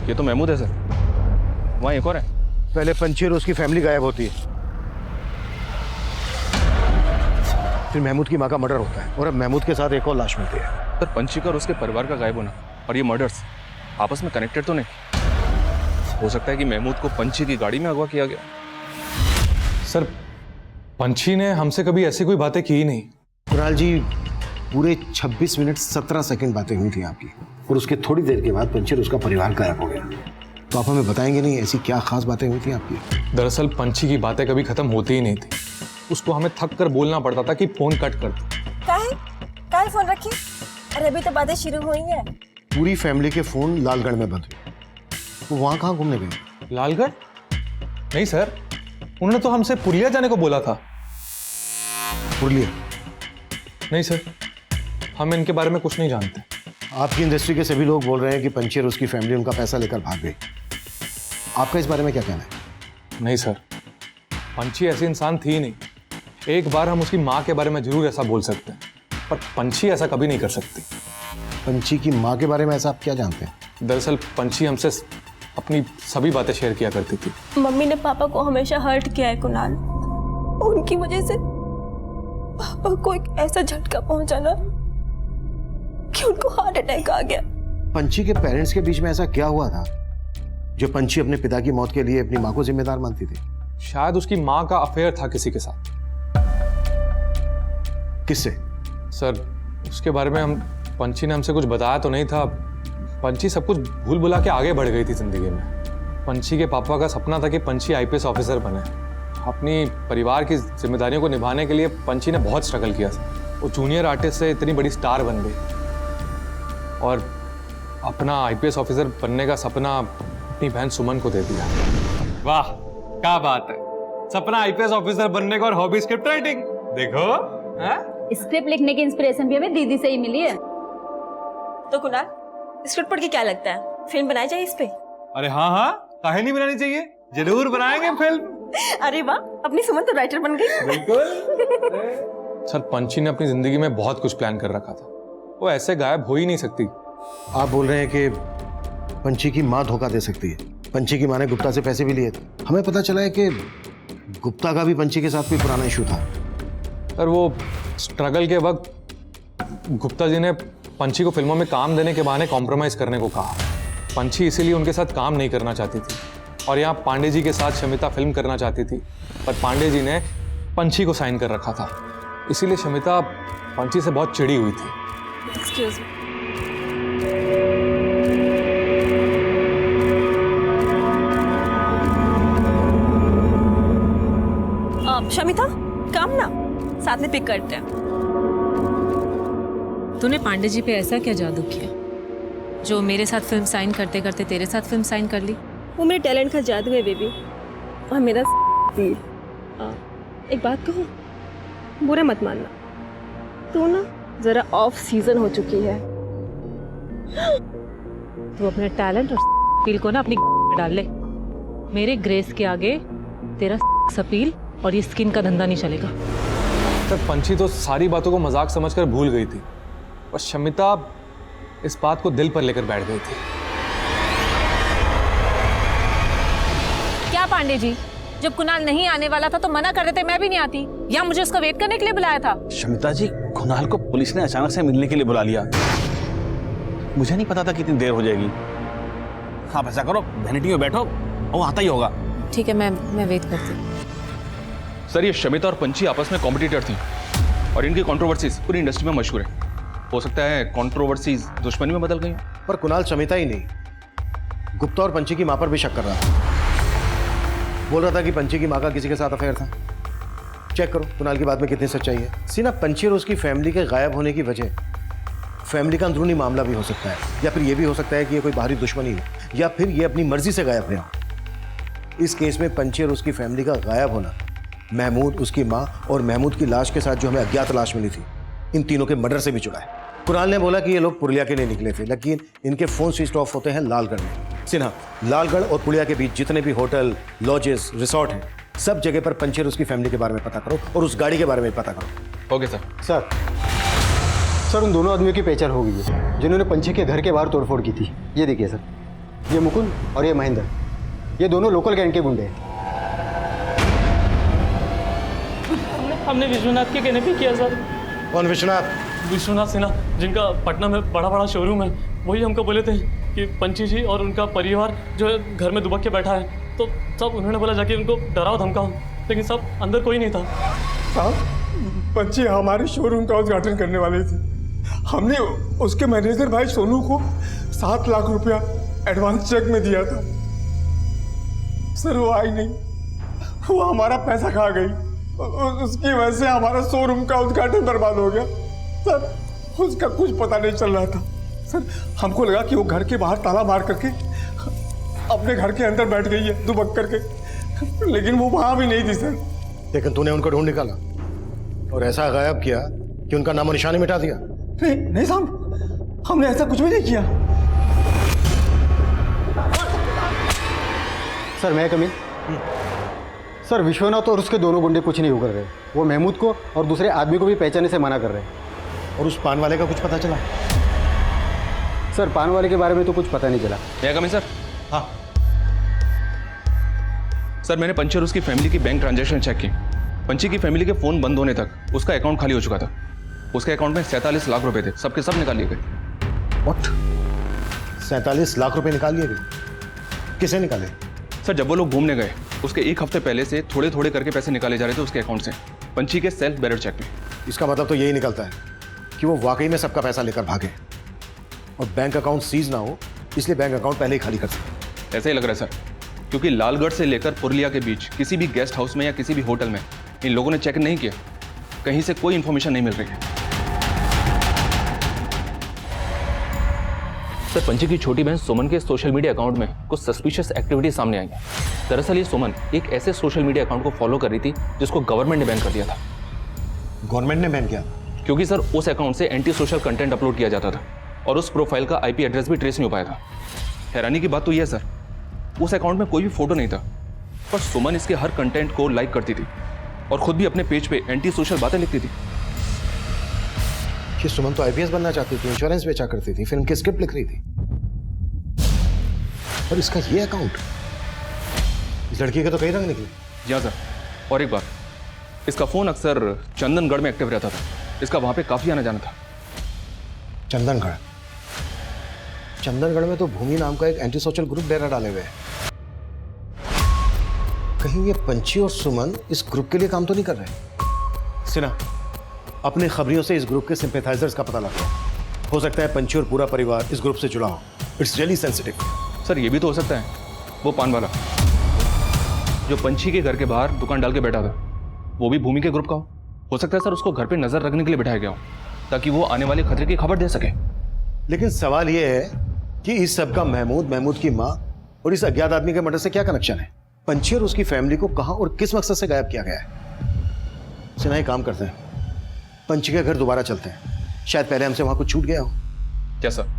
ये तो महमूद है सर। वहाँ एक और है। पहले पंची और उसकी फैमिली गायब होती है, फिर महमूद की माँ का मर्डर होता है, और अब महमूद के साथ एक और लाश मिलती है। सर, पंची का और उसके परिवार का गायब होना और ये मर्डर्स आपस में कनेक्टेड तो नहीं? हो सकता है कि महमूद को पंची की गाड़ी में अगवा किया गया। सर, पंची ने हमसे कभी ऐसी कोई बातें की ही नहीं। कुणाल जी, पूरे 26 मिनट 17 सेकंड बातें हुई थी आपकी, और उसके थोड़ी देर के बाद पंची और उसका परिवार गायब हो गया। तो आप हमें बताएंगे नहीं ऐसी क्या खास बातें हुई थी आपकी? दरअसल पंची की बातें कभी खत्म होती ही नहीं थी। उसको हमें थक कर बोलना पड़ता था कि फोन कट कर दो। काहे फोन रखी? अरे अभी तो बातें शुरू हुई हैं। पूरी फैमिली के फोन लालगढ़ में बंद हुए। वो वहाँ कहाँ घूमने गए? लालगढ़? नहीं सर, उन्होंने तो हमसे पुरलिया जाने को बोला था। पुरलिया? नहीं सर, हम इनके बारे में कुछ नहीं जानते। आपकी इंडस्ट्री के सभी लोग बोल रहे हैं कि पंची और उसकी फैमिली उनका पैसा लेकर भाग गई। आपका इस बारे में क्या कहना है? नहीं सर, पंची ऐसी इंसान थी ही नहीं। एक बार हम उसकी माँ के बारे में जरूर ऐसा बोल सकते हैं, पर पंची ऐसा कभी नहीं कर सकती। पंची की माँ के बारे में ऐसा आप क्या जानते हैं? दरअसल पंची हमसे अपनी सभी बातें शेयर किया करती थी। मम्मी ने पापा को हमेशा हर्ट किया है कुणाल। उनकी वजह से पापा को एक ऐसा झटका पहुंचा ना कि उनको हार्ट अटैक आ गया। पंची के पेरेंट्स के बीच में ऐसा क्या हुआ था जो पंची अपने पिता की मौत के लिए अपनी माँ को जिम्मेदार मानती थी? शायद उसकी माँ का अफेयर था किसी के साथ। किससे? सर, उसके बारे में पंची ने हमसे कुछ बताया तो नहीं था। पंची सब कुछ भूल भुला के आगे बढ़ गई थी जिंदगी में। पंची के पापा का सपना था कि पंची आईपीएस ऑफिसर बने। अपनी परिवार की जिम्मेदारियों को निभाने के लिए पंची ने बहुत स्ट्रगल किया था। वो जूनियर आर्टिस्ट से इतनी बड़ी स्टार बन गई, और अपना आईपीएस ऑफिसर बनने का सपना अपनी बहन सुमन को दे दिया। वाह, क्या बात है। सपना आईपीएस ऑफिसर बनने का और हॉबी स्क्रिप्ट राइटिंग। देखो, स्क्रिप्ट लिखने की इंस्पिरेशन भी हमें दीदी से ही मिली है। तो कुणाल, स्क्रिप्ट पढ़ के क्या लगता है, फिल्म बनाई जाए इस पे? अरे हाँ हाँ, काहे नहीं बनानी चाहिए, जरूर बनाएंगे फिल्म। अरे वाह, अपनी सुमन तो राइटर बन गई। बिल्कुल। सर पंची ने अपनी जिंदगी में बहुत कुछ प्लान कर रखा था, वो ऐसे गायब हो ही नहीं सकती। आप बोल रहे हैं कि पंची की माँ धोखा दे सकती है? पंची की माँ ने गुप्ता से पैसे भी लिए थे। हमें पता चला है कि गुप्ता का भी पंची के साथ कोई पुराना इशू था। सर वो स्ट्रगल के वक्त गुप्ता जी ने पंची को फिल्मों में काम देने के बहाने कॉम्प्रोमाइज करने को कहा। पंची इसीलिए उनके साथ काम नहीं करना चाहती थी और यहाँ पांडे जी के साथ शमिता फिल्म करना चाहती थी, पर पांडे जी ने पंची को साइन कर रखा था, इसीलिए शमिता पंची से बहुत चिड़ी हुई थी। Excuse me. शमिता, काम ना साथ में पिक करते हैं। तूने पांडे जी पे ऐसा क्या जादू किया जो मेरे साथ फिल्म साइन करते करते तेरे साथ फिल्म साइन कर ली? वो मेरे टैलेंट का जादू है बेबी, और मेरा दिल। एक बात कहूँ, बुरा मत मानना, तू ना जरा ऑफ सीजन हो चुकी है। तू अपने टैलेंट और अपील को ना अपनी में डाल ले। मेरे ग्रेस के आगे तेरा अपील और ये स्किन का धंधा नहीं चलेगा। सर पंची तो सारी बातों को मजाक समझकर भूल गई थी और शमिता इस बात को दिल पर लेकर बैठ गई थी। क्या पांडे जी, जब कुणाल नहीं आने वाला था तो मना कर देते, मैं भी नहीं आती, या मुझे उसको वेट करने के लिए बुलाया था? शमिता जी, कुणाल को पुलिस ने अचानक से मिलने के लिए बुला लिया, मुझे नहीं पता था कितनी देर हो जाएगी। आप ऐसा करो, वैनिटी में बैठो, वो आता ही होगा। ठीक है, मैं वेट करती हूँ। सर ये शमिता और पंची आपस में कॉम्पिटिटर थी और इनकी कंट्रोवर्सीज पूरी इंडस्ट्री में मशहूर है। हो सकता है कंट्रोवर्सीज दुश्मनी में बदल गई। पर कुणाल शमिता ही नहीं, गुप्ता और पंची की माँ पर भी शक कर रहा था। बोल रहा था कि पंची की माँ का किसी के साथ अफेयर था। चेक करो कुणाल की बात में कितनी सच्चाई है। सीना पंची और उसकी फैमिली के गायब होने की वजह फैमिली का अंदरूनी मामला भी हो सकता है, या फिर यह भी हो सकता है कि ये कोई बाहरी दुश्मनी हो, या फिर ये अपनी मर्जी से गायब रहे हो। इस केस में पंची और उसकी फैमिली का गायब होना महमूद, उसकी माँ और महमूद की लाश के साथ जो हमें अज्ञात लाश मिली थी, इन तीनों के मर्डर से भी जुड़ा है। कुणाल ने बोला कि ये लोग पुरुलिया के लिए निकले थे, लेकिन इनके फोन स्विच ऑफ होते हैं लालगढ़ में। सिन्हा, लालगढ़ और पुरुलिया के बीच जितने भी होटल, लॉजेस, रिसोर्ट हैं, सब जगह पर पंची और उसकी फैमिली के बारे में पता करो और उस गाड़ी के बारे में पता करो। Okay sir. सर उन दोनों आदमियों की पहचान हो गई है जिन्होंने पंची के घर के बाहर तोड़फोड़ की थी। ये देखिए सर, ये मुकुंद और ये महेंद्र, ये दोनों लोकल गैंग के गुंडे हैं। हमने विश्वनाथ के कहने पे किया सर। कौन विश्वनाथ? विश्वनाथ सिन्हा, जिनका पटना में बड़ा बड़ा शोरूम है, वही हमको बोले थे कि पंची जी और उनका परिवार जो है घर में दुबक के बैठा है, तो सब उन्होंने बोला जाके उनको डराओ धमकाओ, लेकिन सब अंदर कोई नहीं था। साहब पंची हमारे शोरूम का उद्घाटन करने वाले थे। हमने उसके मैनेजर भाई सोनू को 7 लाख रुपया एडवांस चेक में दिया था। सर वो आई नहीं, वो हमारा पैसा खा गई, उसकी वजह से हमारा शोरूम का उद्घाटन बर्बाद हो गया। सर उसका कुछ पता नहीं चल रहा था। सर हमको लगा कि वो घर के बाहर ताला मार करके अपने घर के अंदर बैठ गई है दुबक करके, लेकिन वो वहां भी नहीं थी सर। लेकिन तूने उनको ढूंढ निकाला और ऐसा गायब किया कि उनका नामो निशान ही मिटा दिया। नहीं साहब, हमने ऐसा कुछ भी नहीं किया। सर मैं कमी सर, विश्वनाथ और उसके दोनों गुंडे कुछ नहीं कर रहे। वो महमूद को और दूसरे आदमी को भी पहचानने से मना कर रहे हैं। और उस पान वाले का कुछ पता चला? सर पान वाले के बारे में तो कुछ पता नहीं चला। मैं कमी सर? हाँ सर, मैंने पंची और उसकी फैमिली की बैंक ट्रांजैक्शन चेक की। पंची की फैमिली के फोन बंद होने तक उसका अकाउंट खाली हो चुका था। उसके अकाउंट में 47 लाख रुपए थे, सबके सब निकाल लिए गए। व्हाट? 47 लाख रुपए निकाल लिए गए? किसे निकाले? सर जब वो लोग घूमने गए उसके एक हफ्ते पहले से थोड़े थोड़े करके पैसे निकाले जा रहे थे उसके अकाउंट से, पंची के सेल्फ बेरर चेक में। इसका मतलब तो यही निकलता है कि वो वाकई में सबका पैसा लेकर भागे और बैंक अकाउंट सीज ना हो, इसलिए बैंक अकाउंट पहले ही खाली कर सके। ऐसा ही लग रहा है सर, क्योंकि लालगढ़ से लेकर पुरुलिया के बीच किसी भी गेस्ट हाउस में या किसी भी होटल में इन लोगों ने चेक नहीं किया। कहीं से कोई इंफॉर्मेशन नहीं मिल रही है। सर पंची की छोटी बहन सुमन के सोशल मीडिया अकाउंट में कुछ सस्पिशियस एक्टिविटी सामने आई है। दरअसल ये सुमन एक ऐसे सोशल मीडिया अकाउंट को फॉलो कर रही थी जिसको गवर्नमेंट ने बैन कर दिया था। गवर्नमेंट ने बैन किया? क्योंकि सर उस अकाउंट से एंटी सोशल कंटेंट अपलोड किया जाता था और उस प्रोफाइल का आईपी एड्रेस भी ट्रेस नहीं हो पाया था। हैरानी की बात तो यह है सर, उस अकाउंट में कोई भी फोटो नहीं था, पर सुमन इसके हर कंटेंट को लाइक करती थी और खुद भी अपने पेज पे एंटी सोशल बातें लिखती थी। कि सुमन तो आईपीएस बनना चाहती थी, इंश्योरेंस बेचा करती थी, फिल्म की स्क्रिप्ट लिख रही थी, और इसका ये अकाउंट, इस लड़की के तो कई रंग निकले। जी हाँ सर, और एक बात, इसका फोन अक्सर चंदनगढ़ में एक्टिव रहता था, इसका वहां पे काफी आना जाना था। चंदनगढ़? चंदनगढ़ में तो भूमि नाम का एक एंटी सोशल ग्रुप डेरा डाले हुए हैं। कहीं ये पंची और सुमन इस ग्रुप के लिए काम तो नहीं कर रहे? सिन्हा, अपनी खबरियों से इस ग्रुप के सिंपैथाइजर्स का पता लगाओ। हो सकता है पंची और पूरा परिवार इस ग्रुप से जुड़ा हो। It's really sensitive. सर ये भी तो हो सकता है, वो पान वाला जो पंची के घर के बाहर दुकान डाल के बैठा था, वो भी भूमि के ग्रुप का हो सकता है सर उसको घर पे नजर रखने के लिए बिठाया गया हो, ताकि वो आने वाले खतरे की खबर दे सके। लेकिन सवाल ये है कि इस सब का महमूद की माँ और इस अज्ञात आदमी के मर्डर से क्या कनेक्शन है? पंची और उसकी फैमिली को कहां और किस मकसद से गायब किया गया है? सिन्हा, एक काम करते हैं, पंची के घर दोबारा चलते हैं, शायद पहले हमसे वहां कुछ छूट गया हो। क्या सर?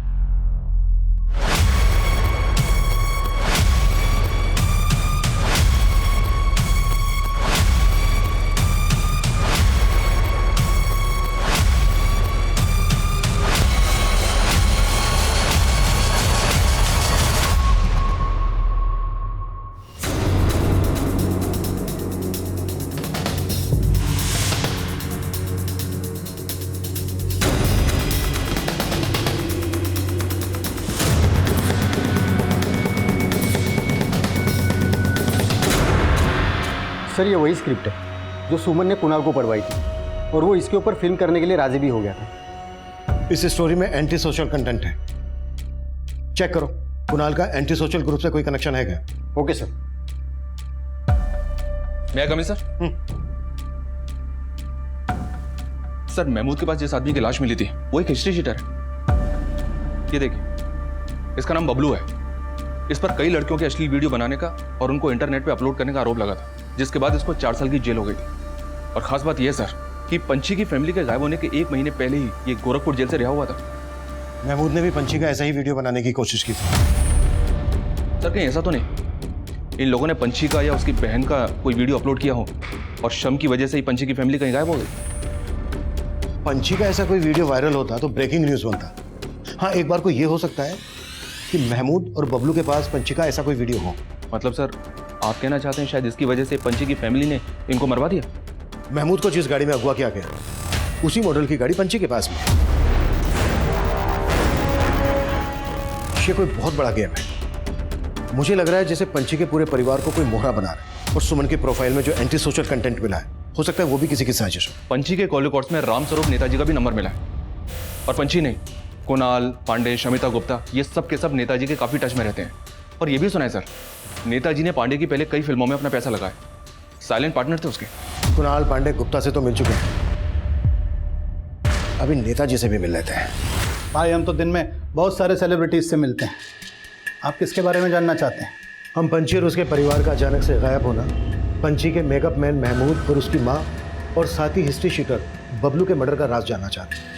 सर ये वही स्क्रिप्ट है जो सुमन ने कुणाल को पढ़वाई थी, और वो इसके ऊपर फिल्म करने के लिए राजी भी हो गया था। इस स्टोरी में एंटी सोशल कंटेंट है, चेक करो कुणाल का एंटी सोशल ग्रुप से कोई कनेक्शन है क्या? Okay sir. मैं कमी सर? सर महमूद के पास जिस आदमी की लाश मिली थी वो एक हिस्ट्री शीटर है। ये देखिए, इसका नाम बबलू है। इस पर कई लड़कियों के अश्लील वीडियो बनाने का और उनको इंटरनेट पे अपलोड करने का आरोप लगा था, जिसके बाद इसको 4 साल की जेल हो गई थी। और खास बात यह सर कि पंची की फैमिली के गायब होने के 1 महीने पहले ही ये गोरखपुर जेल से रिहा हुआ था। महमूद ने भी पंची का ऐसा ही वीडियो बनाने की कोशिश की थी। सर कहीं ऐसा तो नहीं इन लोगों ने पंची का या उसकी बहन का कोई वीडियो अपलोड किया हो और शम की वजह से ही पंची की फैमिली कहीं गायब हो गई? पंची का ऐसा कोई वीडियो वायरल होता तो ब्रेकिंग न्यूज बनता। हाँ, एक बार को ये हो सकता है कि महमूद और बबलू के पास पंची का ऐसा कोई वीडियो हो। मतलब सर आप कहना चाहते हैं शायद इसकी वजह से पंची की फैमिली ने इनको मरवा दिया? महमूद को जिस गाड़ी में अगवा किया गया उसी मॉडल की गाड़ी पंची के पास में। ये कोई बहुत बड़ा गेम है। मुझे लग रहा है जैसे पंची के पूरे परिवार को कोई मोहरा बना रहा है, और सुमन के प्रोफाइल में जो एंटी सोशल कंटेंट मिला है हो सकता है वो भी किसी की साजिश हो। पंची के कॉल रिकॉर्ड्स में रामस्वरूप नेताजी का भी नंबर मिला है, और पंची नहीं, कुणाल, पांडे, शमिता गुप्ता, ये सब के सब नेताजी के काफी टच में रहते हैं। और ये भी सुना है सर, नेताजी ने पांडे की पहले कई फिल्मों में अपना पैसा लगाया, साइलेंट पार्टनर थे उसके। कुणाल, पांडे, गुप्ता से तो मिल चुके हैं, अभी नेताजी से भी मिल लेते हैं। भाई हम तो दिन में बहुत सारे सेलिब्रिटीज से मिलते हैं, आप किसके बारे में जानना चाहते हैं? हम पंची और उसके परिवार का अचानक से गायब होना, पंची के मेकअप मैन महमूद और उसकी माँ, और साथ ही हिस्ट्री शीटर बबलू के मर्डर का राज जानना चाहते हैं।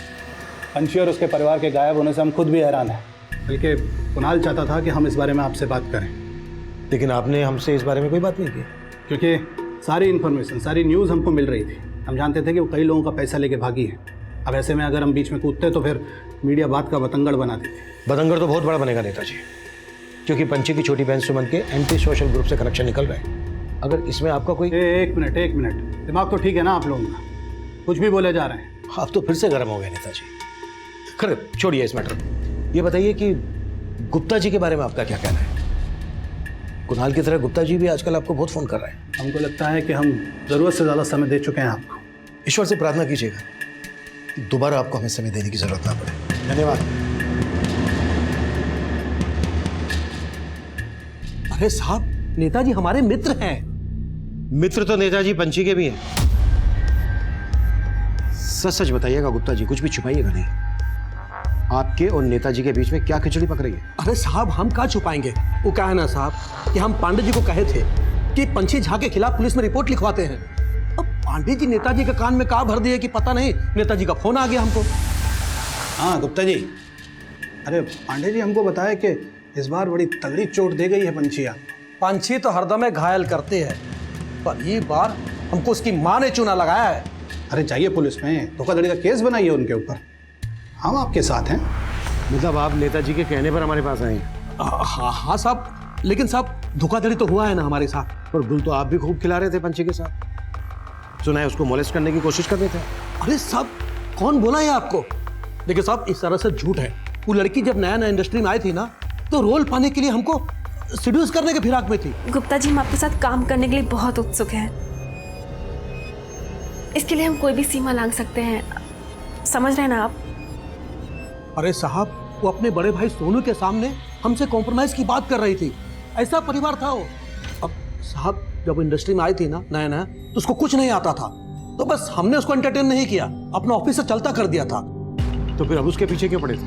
पंची और उसके परिवार के गायब होने से हम खुद भी हैरान हैं, बल्कि कुणाल चाहता था कि हम इस बारे में आपसे बात करें, लेकिन आपने हमसे इस बारे में कोई बात नहीं की। क्योंकि सारी इन्फॉर्मेशन, सारी न्यूज़ हमको मिल रही थी। हम जानते थे कि वो कई लोगों का पैसा लेके भागी है। अब ऐसे में अगर हम बीच में कूदते तो फिर मीडिया बात का बतंगड़ बना देती। बतंगड़ तो बहुत बड़ा बनेगा नेताजी, क्योंकि पंची की छोटी बहन सुमन के एंटी सोशल ग्रुप से कनेक्शन निकल रहे हैं। अगर इसमें आपका कोई एक मिनट, दिमाग तो ठीक है ना आप लोगों का? कुछ भी बोले जा रहे हैं। आप तो फिर से गर्म हो गए नेताजी। खैर छोड़िए इस मैटर, ये बताइए कि गुप्ता जी के बारे में आपका क्या कहना है? कुणाल की तरह गुप्ता जी भी आजकल आपको बहुत फोन कर रहे हैं। हमको लगता है कि हम जरूरत से ज़्यादा समय दे चुके हैं आपको। ईश्वर से प्रार्थना कीजिएगा कि दोबारा आपको हमें समय देने की जरूरत ना पड़े। धन्यवाद। अरे साहब, नेताजी हमारे मित्र हैं। मित्र तो नेताजी पंची के भी हैं। सच सच बताइएगा गुप्ता जी, कुछ भी छुपाइएगा नहीं। आपके और नेताजी के बीच में क्या खिचड़ी पक रही है? अरे साहब, हम क्या छुपाएंगे? वो क्या है ना साहब कि हम पांडे जी को कहे थे कि पंछी झा के खिलाफ पुलिस में रिपोर्ट लिखवाते हैं। अब पांडे जी नेताजी के कान में कहा भर दिए कि पता नहीं, नेताजी का फोन आ गया हमको। हाँ गुप्ता जी, अरे पांडे जी हमको बताया कि इस बार बड़ी तगड़ी चोट दे गई है पंछिया। पंछी तो हरदम घायल करते हैं, पर ये बार हमको उसकी माँ ने चूना लगाया है। अरे जाइए पुलिस में, धोखाधड़ी का केस बनाइए उनके ऊपर, हम आपके साथ हैं। मतलब आप नेताजी के कहने पर हमारे पास आए हैं? हाँ साहब, लेकिन साहब धोखाधड़ी तो हुआ है ना हमारे साथ। पर गुल तो आप भी खूब खिला रहे थे पंछी के साथ, सुना है उसको मोलेस्ट करने की कोशिश कर रहे थे। अरे साहब कौन बोला है आपको? देखिए साहब इस तरह से झूठ है। वो लड़की जब नया नया इंडस्ट्री में आई थी ना, तो रोल पाने के लिए हमको सीड्यूस करने के फिराक में थी। गुप्ता जी हम आपके साथ काम करने के लिए बहुत उत्सुक हैं। इसके लिए हम कोई भी सीमा लांघ सकते हैं, समझ रहे हैं ना आप? अरे साहब वो अपने बड़े भाई सोनू के सामने हमसे कॉम्प्रोमाइज की बात कर रही थी। ऐसा परिवार था वो। अब साहब जब इंडस्ट्री में आई थी ना नया नया, तो उसको कुछ नहीं आता था, तो बस हमने उसको एंटरटेन नहीं किया, अपना ऑफिस से चलता कर दिया था। तो फिर अब उसके पीछे क्यों पड़े थे?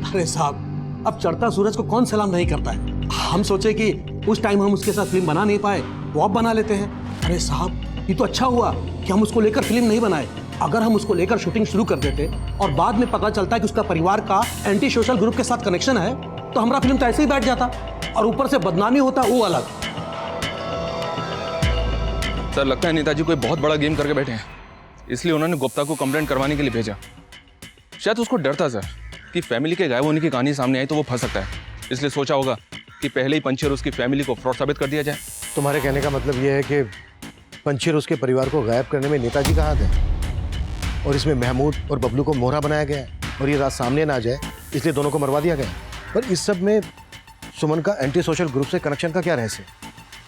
अरे साहब अब चढ़ता सूरज को कौन सलाम नहीं करता है। हम सोचे कि उस टाइम हम उसके साथ फिल्म बना नहीं पाए, वो अब बना लेते हैं। अरे साहब ये तो अच्छा हुआ कि हम उसको लेकर फिल्म नहीं बनाए। अगर हम उसको लेकर शूटिंग शुरू कर देते और बाद में पता चलता है कि उसका परिवार का एंटी सोशल ग्रुप के साथ कनेक्शन है, तो हमारा फिल्म तो ऐसे ही बैठ जाता और ऊपर से बदनामी होता वो अलग। सर लगता है नेताजी कोई बहुत बड़ा गेम करके बैठे हैं, इसलिए उन्होंने गुप्ता को कंप्लेंट करवाने के लिए भेजा। शायद उसको डर था सर कि फैमिली के गायब होने की कहानी सामने आई तो वो फंस सकता है, इसलिए सोचा होगा कि पहले ही पंछी और उसकी फैमिली को फ्रॉड साबित कर दिया जाए। तुम्हारे कहने का मतलब यह है कि पंछी और उसके परिवार को गायब करने में नेताजी का हाथ है, और इसमें महमूद और बबलू को मोहरा बनाया गया है, और ये रात सामने ना आ जाए इसलिए दोनों को मरवा दिया गया। पर इस सब में सुमन का एंटी सोशल ग्रुप से कनेक्शन का क्या रहस्य?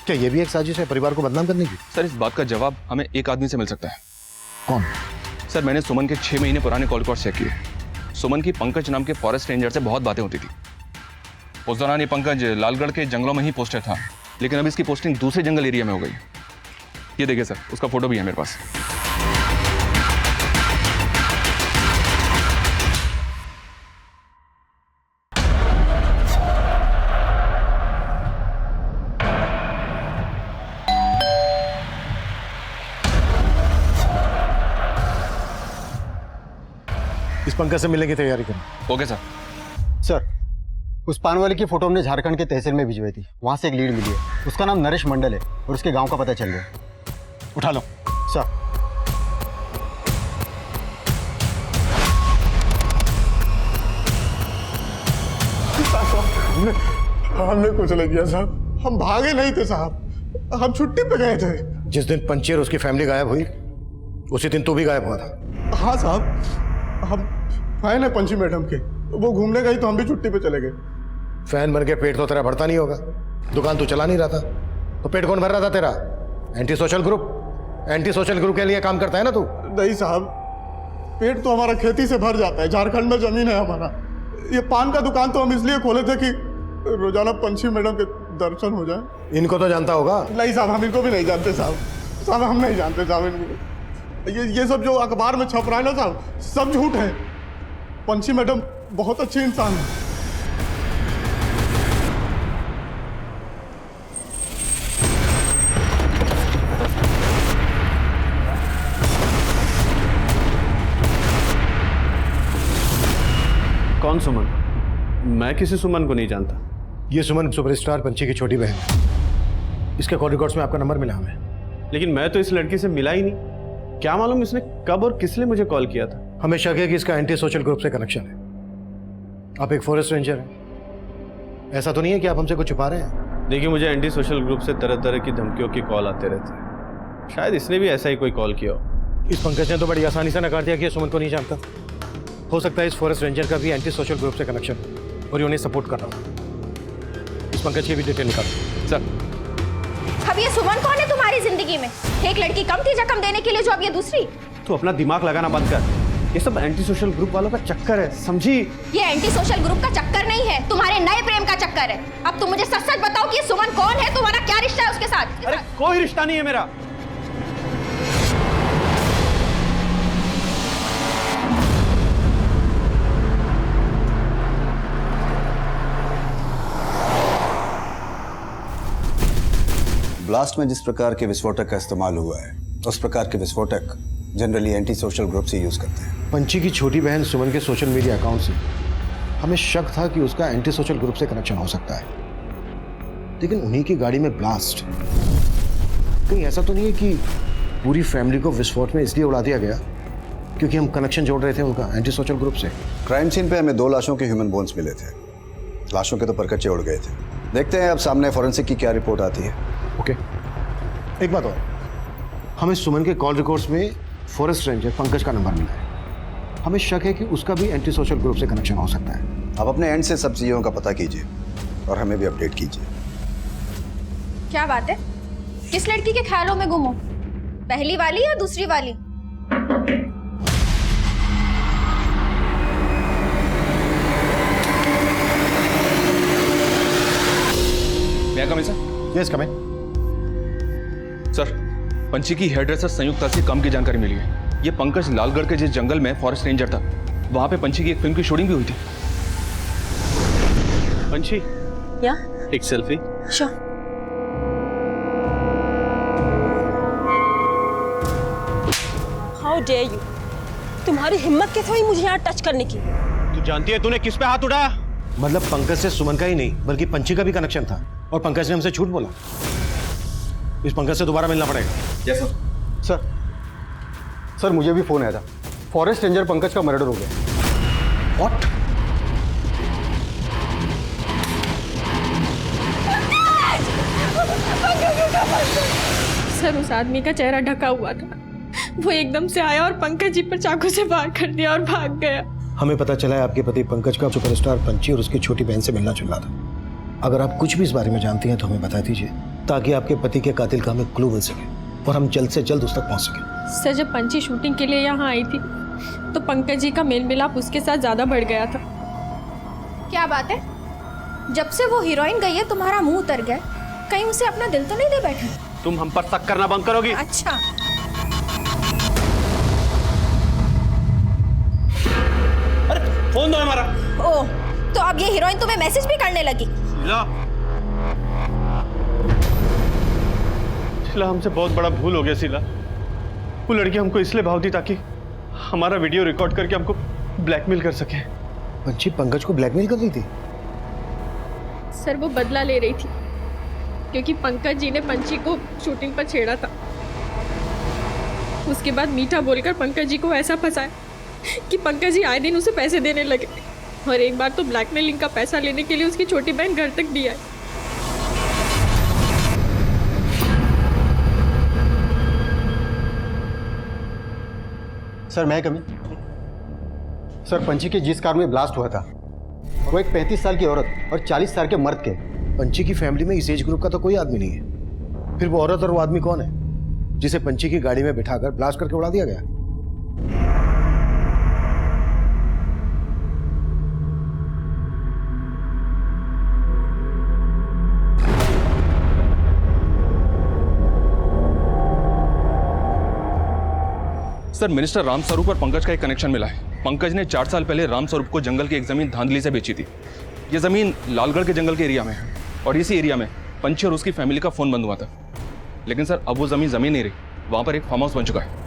क्या ये भी एक साजिश है परिवार को बदनाम करने की? सर इस बात का जवाब हमें एक आदमी से मिल सकता है। कौन? सर मैंने सुमन के 6 महीने पुराने कॉल रिकॉर्ड चेक किए। सुमन की पंकज नाम के फॉरेस्ट रेंजर से बहुत बातें होती थी। उस दौरान ये पंकज लालगढ़ के जंगलों में ही पोस्टेड था, लेकिन अब इसकी पोस्टिंग दूसरे जंगल एरिया में हो गई। ये देखिए सर, उसका फोटो भी है मेरे पास। इस पंकज से मिलने की तैयारी करें। Okay sir. सर उस पान वाले की फोटो हमने झारखंड के तहसील में भिजवाई थी, वहाँ से एक लीड मिली है। उसका नाम नरेश मंडल है और उसके गांव का पता चल गया। उठा लो। सर हमने कुछ नहीं किया साहब, हम भागे नहीं थे साहब, हम छुट्टी पे गए थे। जिस दिन पंछी और उसकी फैमिली गायब हुई उसी दिन तू भी गायब हुआ था। हाँ साहब, हम फैन है पंछी मैडम के, वो घूमने गई तो हम भी छुट्टी पे चले गए। फैन बन के पेट तो तेरा भरता नहीं होगा, दुकान तू चला नहीं रहा था, तो पेट कौन भर रहा था तेरा? एंटी सोशल ग्रुप के लिए काम करता है ना तू? नहीं साहब, पेट तो हमारा खेती से भर जाता है, झारखंड में जमीन है हमारा। ये पान का दुकान तो हम इसलिए खोले थे कि रोजाना पंछी मैडम के दर्शन हो जाए। इनको तो जानता होगा। नहीं साहब, हम इनको भी नहीं जानते साहब, हम नहीं जानते साहब इनको। ये सब जो अखबार में छप रहा है ना साहब, सब झूठ है। पंछी मैडम बहुत अच्छी इंसान है। कौन सुमन? मैं किसी सुमन को नहीं जानता। ये सुमन सुपरस्टार पंछी की छोटी बहन है। इसके कॉल रिकॉर्ड्स में आपका नंबर मिला हमें। लेकिन मैं तो इस लड़की से मिला ही नहीं। क्या मालूम इसने कब और किस लिए मुझे कॉल किया था। हमें शक है कि इसका एंटी सोशल ग्रुप से कनेक्शन है। आप एक फॉरेस्ट रेंजर हैं, ऐसा तो नहीं है कि आप हमसे कुछ छुपा रहे हैं? देखिए मुझे एंटी सोशल ग्रुप से तरह तरह की धमकियों की कॉल आते रहते हैं, शायद इसने भी ऐसा ही कोई कॉल किया हो। इस पंकज ने तो बड़ी आसानी से नकार दिया कि सुमन को नहीं जानता। हो सकता है इस फॉरेस्ट रेंजर का भी एंटी सोशल ग्रुप से कनेक्शन और ये उन्हें सपोर्ट कर रहा हो। इस पंकज की भी डिटेल निकालो। सर अब ये सुमन कौन है तुम्हारी जिंदगी में? एक लड़की कम थी जख्म देने के लिए, जो अब ये दूसरी। तो अपना दिमाग लगाना बंद कर। ये सब एंटी सोशल ग्रुप वालों का चक्कर है, समझी? ये एंटी सोशल ग्रुप का चक्कर नहीं है, तुम्हारे नए प्रेम का चक्कर है। अब तुम मुझे सच सच बताओ कि ये सुमन कौन है, तुम्हारा क्या रिश्ता है उसके साथ? अरे कोई रिश्ता नहीं है मेरा। ब्लास्ट में जिस प्रकार के विस्फोटक का इस्तेमाल हुआ है, उस प्रकार के विस्फोटक जनरली एंटी सोशल ग्रुप से यूज करते हैं। पंची की छोटी बहन सुमन के सोशल मीडिया अकाउंट से हमें शक था कि उसका एंटी सोशल ग्रुप से कनेक्शन हो सकता है, लेकिन उन्हीं की गाड़ी में ब्लास्ट। कहीं ऐसा तो नहीं है कि पूरी फैमिली को विस्फोट में इसलिए उड़ा दिया गया क्योंकि हम कनेक्शन जोड़ रहे थे उनका एंटी सोशल ग्रुप से? क्राइम सीन पे हमें 2 लाशों के ह्यूमन बोन्स मिले थे। लाशों के तो परकच्चे उड़ गए थे। देखते हैं अब सामने फॉरेंसिक की क्या रिपोर्ट आती है। ओके, एक बात और, हमें सुमन के कॉल रिकॉर्ड्स में फॉरेस्ट रेंजर पंकज का नंबर मिला है। हमें शक है कि उसका भी एंटी सोशल ग्रुप से कनेक्शन हो सकता है। आप अपने एंड से सब चीज़ों का पता कीजिए और हमें भी अपडेट कीजिए। क्या बात है? किस लड़की के ख्यालों में गुम हो? पहली वाली या दूसरी वाली? मैं कम सर? यस, कम इन। सर, पंची की हेयर ड्रेसर संयुक्ता से काम की जानकारी मिली है। ये पंकज लालगढ़ के जिस जंगल में फॉरेस्ट रेंजर था, वहां पे पंची की एक फिल्म की शूटिंग भी हुई थी। पंची, या एक selfie. Sure. How dare you, तुम्हारी हिम्मत कैसे हुई मुझे यहाँ टच करने की? तू जानती है तूने किस पे हाथ उठाया? मतलब पंकज से सुमन का ही नहीं बल्कि पंची का भी कनेक्शन था, और पंकज ने हमसे झूठ बोला। इस पंकज से दोबारा मिलना पड़ेगा। Yes sir. सर, मुझे भी फोन आया था, फॉरेस्ट रेंजर पंकज का मर्डर हो गया। व्हाट? सर, उस आदमी का चेहरा ढका हुआ था। वो एकदम से आया और पंकज जी पर चाकू से वार कर दिया और भाग गया। हमें पता चला है आपके पति पंकज का सुपरस्टार पंची और उसकी छोटी बहन से मिलना जुलना था। अगर आप कुछ भी इस बारे में जानती हैं तो हमें बता दीजिए, ताकि आपके पति के कातिल का हमें क्लू मिल सके और हम जल्द से जल्द उस तक पहुंच सके। सर, जब पंची शूटिंग के लिए यहाँ आई थी तो पंकज जी का मेल मिलाप उसके साथ ज्यादा बढ़ गया था। क्या बात है? जब से वो हीरोइन गई है तुम्हारा मुंह उतर गया, कहीं उसे अपना दिल तो नहीं दे बैठे? तुम हम पर शक करना बंद करोगी? अच्छा, अरे फोन दो हमारा। ओह, तो अब ये हीरोइन तुम्हें मैसेज भी करने लगी? शीला, हमसे बहुत बड़ा भूल हो गया शीला। वो लड़की हमको इसलिए भाव दी ताकि हमारा वीडियो रिकॉर्ड करके हमको ब्लैकमेल कर सके। पंची पंकज को ब्लैकमेल कर रही थी? सर, वो बदला ले रही थी क्योंकि पंकज जी ने पंची को शूटिंग पर छेड़ा था। उसके बाद मीठा बोलकर पंकज जी को ऐसा फंसाया कि पंकज जी आए दिन उसे पैसे देने लगे, और एक बार तो ब्लैकमेलिंग का पैसा लेने के लिए उसकी छोटी बहन घर तक भी आई। सर, मैं कमी। सर, पंची के जिस कार में ब्लास्ट हुआ था वो एक 35 साल की औरत और 40 साल के मर्द के। पंची की फैमिली में इस एज ग्रुप का तो कोई आदमी नहीं है। फिर वो औरत और वो आदमी कौन है जिसे पंची की गाड़ी में बिठाकर ब्लास्ट करके उड़ा दिया गया? सर, मिनिस्टर रामस्वरूप और पंकज का एक कनेक्शन मिला है। पंकज ने 4 साल पहले रामस्वरूप को जंगल की एक जमीन धांधली से बेची थी। ये जमीन लालगढ़ के जंगल के एरिया में है, और इसी एरिया में पंची और उसकी फैमिली का फोन बंद हुआ था। लेकिन सर, अब वो जमीन नहीं रही, वहां पर एक फार्म हाउस बन चुका है।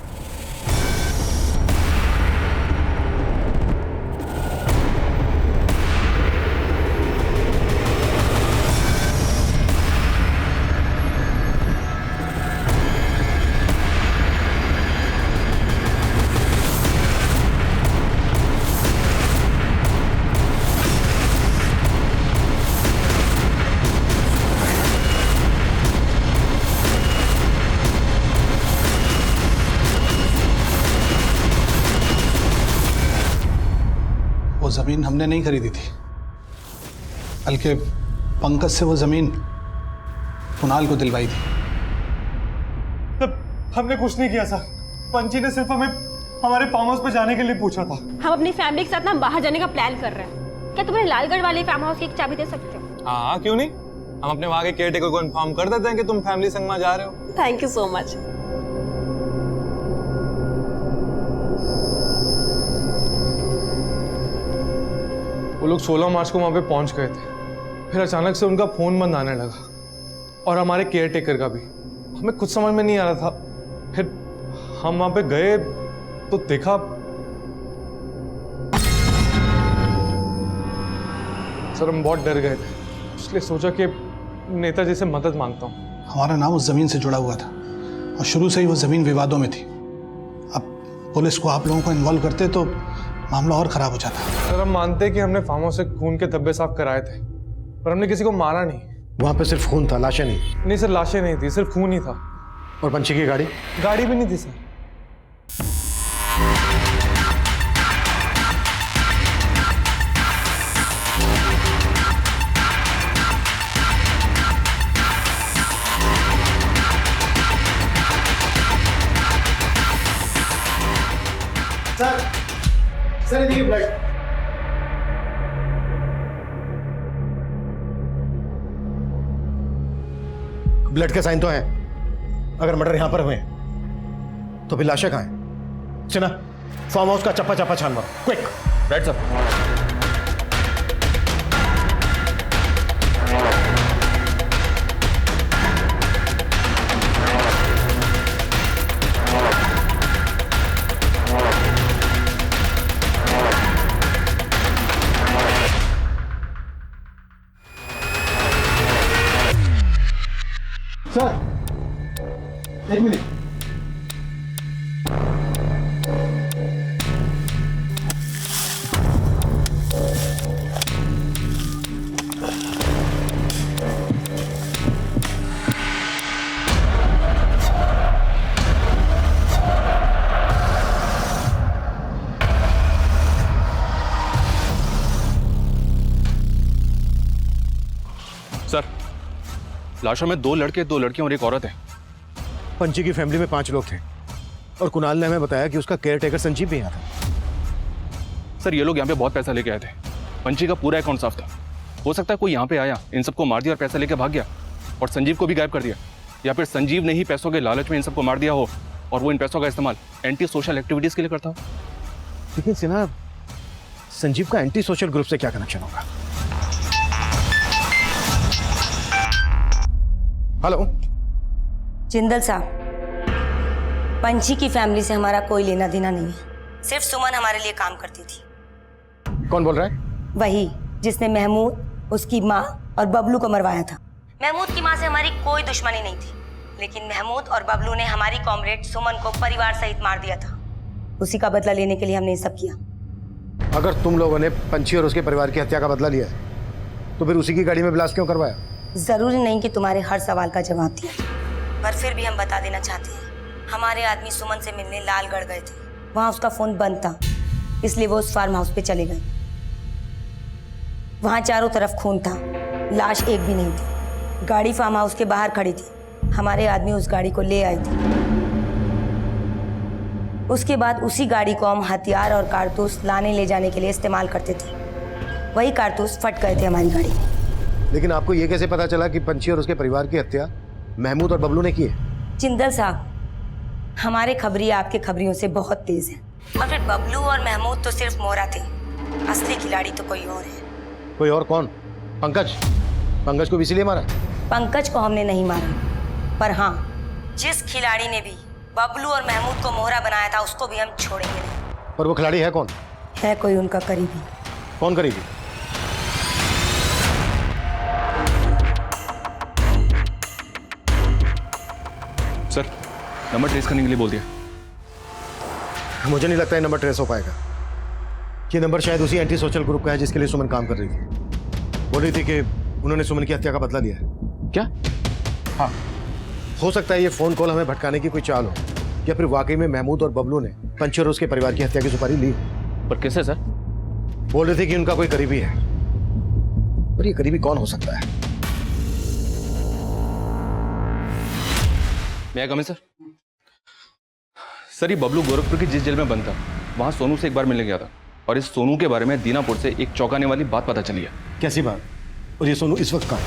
वो ज़मीन हमने नहीं खरीदी थी, बल्कि पंकज से वो ज़मीन कुणाल को दिलवाई थी। तब हमने कुछ नहीं किया सर। पंची ने सिर्फ हमें हमारे फार्म हाउस पे जाने के लिए पूछा था। हम अपनी फैमिली के साथ ना बाहर जाने का प्लान कर रहे हैं। क्या तुम्हें लालगढ़ वाले फार्म हाउस की एक चाबी दे सकते हो? हाँ, क्यों नहीं। हम अपने वहाँ के केयरटेकर को इन्फॉर्म कर देते हैं कि तुम फैमिली संग में जा रहे हो। Thank you so much. वो लोग 16 मार्च को वहाँ पे पहुँच गए थे। फिर अचानक से उनका फ़ोन बंद आने लगा, और हमारे केयरटेकर का भी। हमें कुछ समझ में नहीं आ रहा था। फिर हम वहां पे गए तो देखा सर हम बहुत डर गए थे, इसलिए सोचा कि नेताजी से मदद मांगता हूँ। हमारा नाम उस जमीन से जुड़ा हुआ था और शुरू से ही वो जमीन विवादों में थी। अब पुलिस को आप लोगों को इन्वॉल्व करते तो मामला और खराब हो जाता। सर हम मानते हैं कि हमने फार्म हाउस से खून के धब्बे साफ कराए थे, पर हमने किसी को मारा नहीं। वहां पे सिर्फ खून था, लाशें नहीं? नहीं सर, लाशें नहीं थी, सिर्फ खून ही था। और पंछी की गाड़ी? गाड़ी भी नहीं थी सर। सर देखिए ब्लड। ब्लड के साइन तो हैं। अगर मर्डर यहां पर हुए तो फिर लाशें कहां हैं? चिना, फार्म हाउस का चप्पा चप्पा छान मारो, क्विक। Right sir. सर एक मिनट। सर, लाशों में 2 लड़के, 2 लड़कियां और एक औरत है। पंची की फैमिली में 5 लोग थे और कुणाल ने हमें बताया कि उसका केयरटेकर संजीव भी यहाँ था। सर ये लोग यहाँ पे बहुत पैसा लेके आए थे। पंची का पूरा अकाउंट साफ था। हो सकता है कोई यहाँ पे आया, इन सबको मार दिया और पैसा लेके भाग गया और संजीव को भी गायब कर दिया, या फिर संजीव ने ही पैसों के लालच में इन सबको मार दिया हो और वो इन पैसों का इस्तेमाल एंटी सोशल एक्टिविटीज के लिए करता हो। लेकिन सिन्हा, संजीव का एंटी सोशल ग्रुप से क्या कनेक्शन होगा? हेलो जिंदल साहब, पंछी की फैमिली से हमारा कोई लेना देना नहीं है। सिर्फ सुमन हमारे लिए काम करती थी। कौन बोल रहा है? वही जिसने महमूद, उसकी माँ और बबलू को मरवाया था। महमूद की माँ से हमारी कोई दुश्मनी नहीं थी, लेकिन महमूद और बबलू ने हमारी कॉमरेड सुमन को परिवार सहित मार दिया था। उसी का बदला लेने के लिए हमने ये सब किया। अगर तुम लोगों ने पंछी और उसके परिवार की हत्या का बदला लिया तो फिर उसी की गाड़ी में ब्लास्ट क्यों करवाया? जरूरी नहीं कि तुम्हारे हर सवाल का जवाब दिया, पर फिर भी हम बता देना चाहते हैं। हमारे आदमी सुमन से मिलने लालगढ़ गए थे। वहाँ उसका फोन बंद था, इसलिए वो उस फार्म हाउस पे चले गए। वहाँ चारों तरफ खून था, लाश एक भी नहीं थी। गाड़ी फार्म हाउस के बाहर खड़ी थी। हमारे आदमी उस गाड़ी को ले आए थे। उसके बाद उसी गाड़ी को हम हथियार और कारतूस लाने ले जाने के लिए इस्तेमाल करते थे। वही कारतूस फट गए थे हमारी गाड़ी में। लेकिन आपको ये कैसे पता चला कि पंछी और उसके परिवार की हत्या महमूद और बबलू ने की है? जिंदल साहब, हमारे खबरी आपके खबरियों से बहुत तेज है। और फिर बबलू और महमूद तो सिर्फ मोहरा थे, असली खिलाड़ी तो कोई और है। कोई और कौन? पंकज? पंकज को भी इसीलिए मारा? पंकज को हमने नहीं मारा, पर हाँ, जिस खिलाड़ी ने भी बबलू और महमूद को मोहरा बनाया था उसको भी हम छोड़ेंगे नहीं। पर वो खिलाड़ी है कौन? है कोई उनका करीबी। कौन करीबी? सर, नंबर ट्रेस करने के लिए बोल दिया। मुझे नहीं लगता ये नंबर ट्रेस हो पाएगा। ये नंबर शायद उसी एंटी सोशल ग्रुप का है जिसके लिए सुमन काम कर रही थी। बोल रही थी कि उन्होंने सुमन की हत्या का बदला लिया है। क्या? हाँ, हो सकता है ये फोन कॉल हमें भटकाने की कोई चाल हो, या फिर वाकई में महमूद और बबलू ने पंछी और उसके परिवार की हत्या की सुपारी ली। पर कैसे सर? बोल रहे थे कि उनका कोई करीबी है, पर ये करीबी कौन हो सकता है? मैं कम सर? सर, ये बबलू गोरखपुर की जिस जेल में बंद था, वहां सोनू से एक बार मिलने गया था और इस सोनू के बारे में दीनापुर से एक चौंकाने वाली बात पता चली है। कैसी बात? और ये सोनू इस वक्त कहाँ है?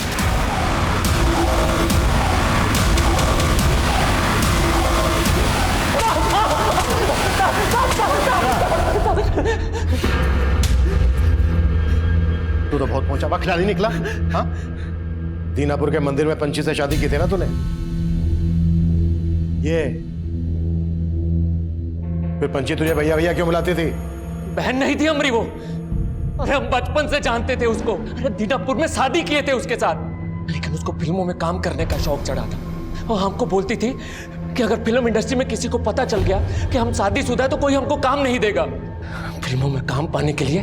तू तो बहुत पहुंचा खिलाड़ी निकला। हाँ, दीनापुर के मंदिर में पंछी से शादी की थी ना तूने? फिर पंची तुझे भैया भैया क्यों बुलाती थी? बहन नहीं थी हमारी वो। अरे हम बचपन से जानते थे उसको। अरे दीनापुर में शादी किए थे उसके साथ, लेकिन उसको फिल्मों में काम करने का शौक चढ़ा था। और हमको बोलती थी कि अगर फिल्म इंडस्ट्री में किसी को पता चल गया कि हम शादीशुदा है तो कोई हमको काम नहीं देगा। फिल्मों में काम पाने के लिए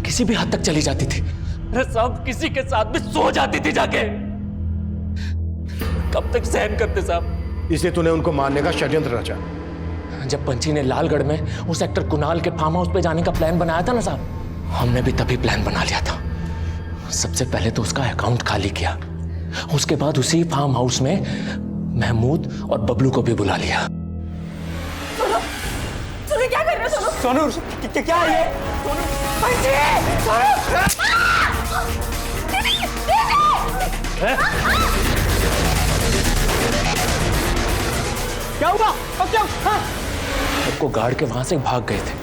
किसी भी हद तक चली जाती थी। अरे साहब किसी के साथ भी सो जाती थी जाके। कब तक सहन करते साहब? इसलिए तूने उनको मारने का षड्यंत्र रचा। जब पंची ने लालगढ़ में उस एक्टर कुणाल के फार्म हाउस पे जाने का प्लान बनाया था ना साहब, हमने भी तभी प्लान बना लिया था। सबसे पहले तो उसका अकाउंट खाली किया, उसके बाद उसी फार्म हाउस में महमूद और बबलू को भी बुला लिया। सोनू क्या कर रहे हो? सोनू क्या है ये? क्या हुआ? अब क्या? सबको गार्ड के वहां से भाग गए थे,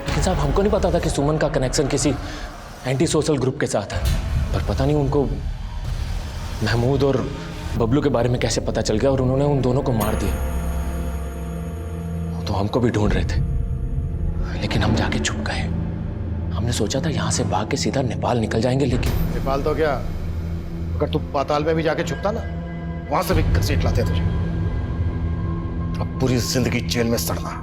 लेकिन साहब हमको नहीं पता था कि सुमन का कनेक्शन किसी एंटी सोशल ग्रुप के साथ है। पर पता नहीं उनको महमूद और बबलू के बारे में कैसे पता चल गया और उन्होंने उन दोनों को मार दिया। तो हमको भी ढूंढ रहे थे, लेकिन हम जाके छुप गए। हमने सोचा था यहां से भाग के सीधा नेपाल निकल जाएंगे, लेकिन नेपाल तो क्या, अगर तू पाताल में भी जाके छुपता ना, वहां से भी घसीट लाते तुझे। अब पूरी जिंदगी जेल में सड़ना।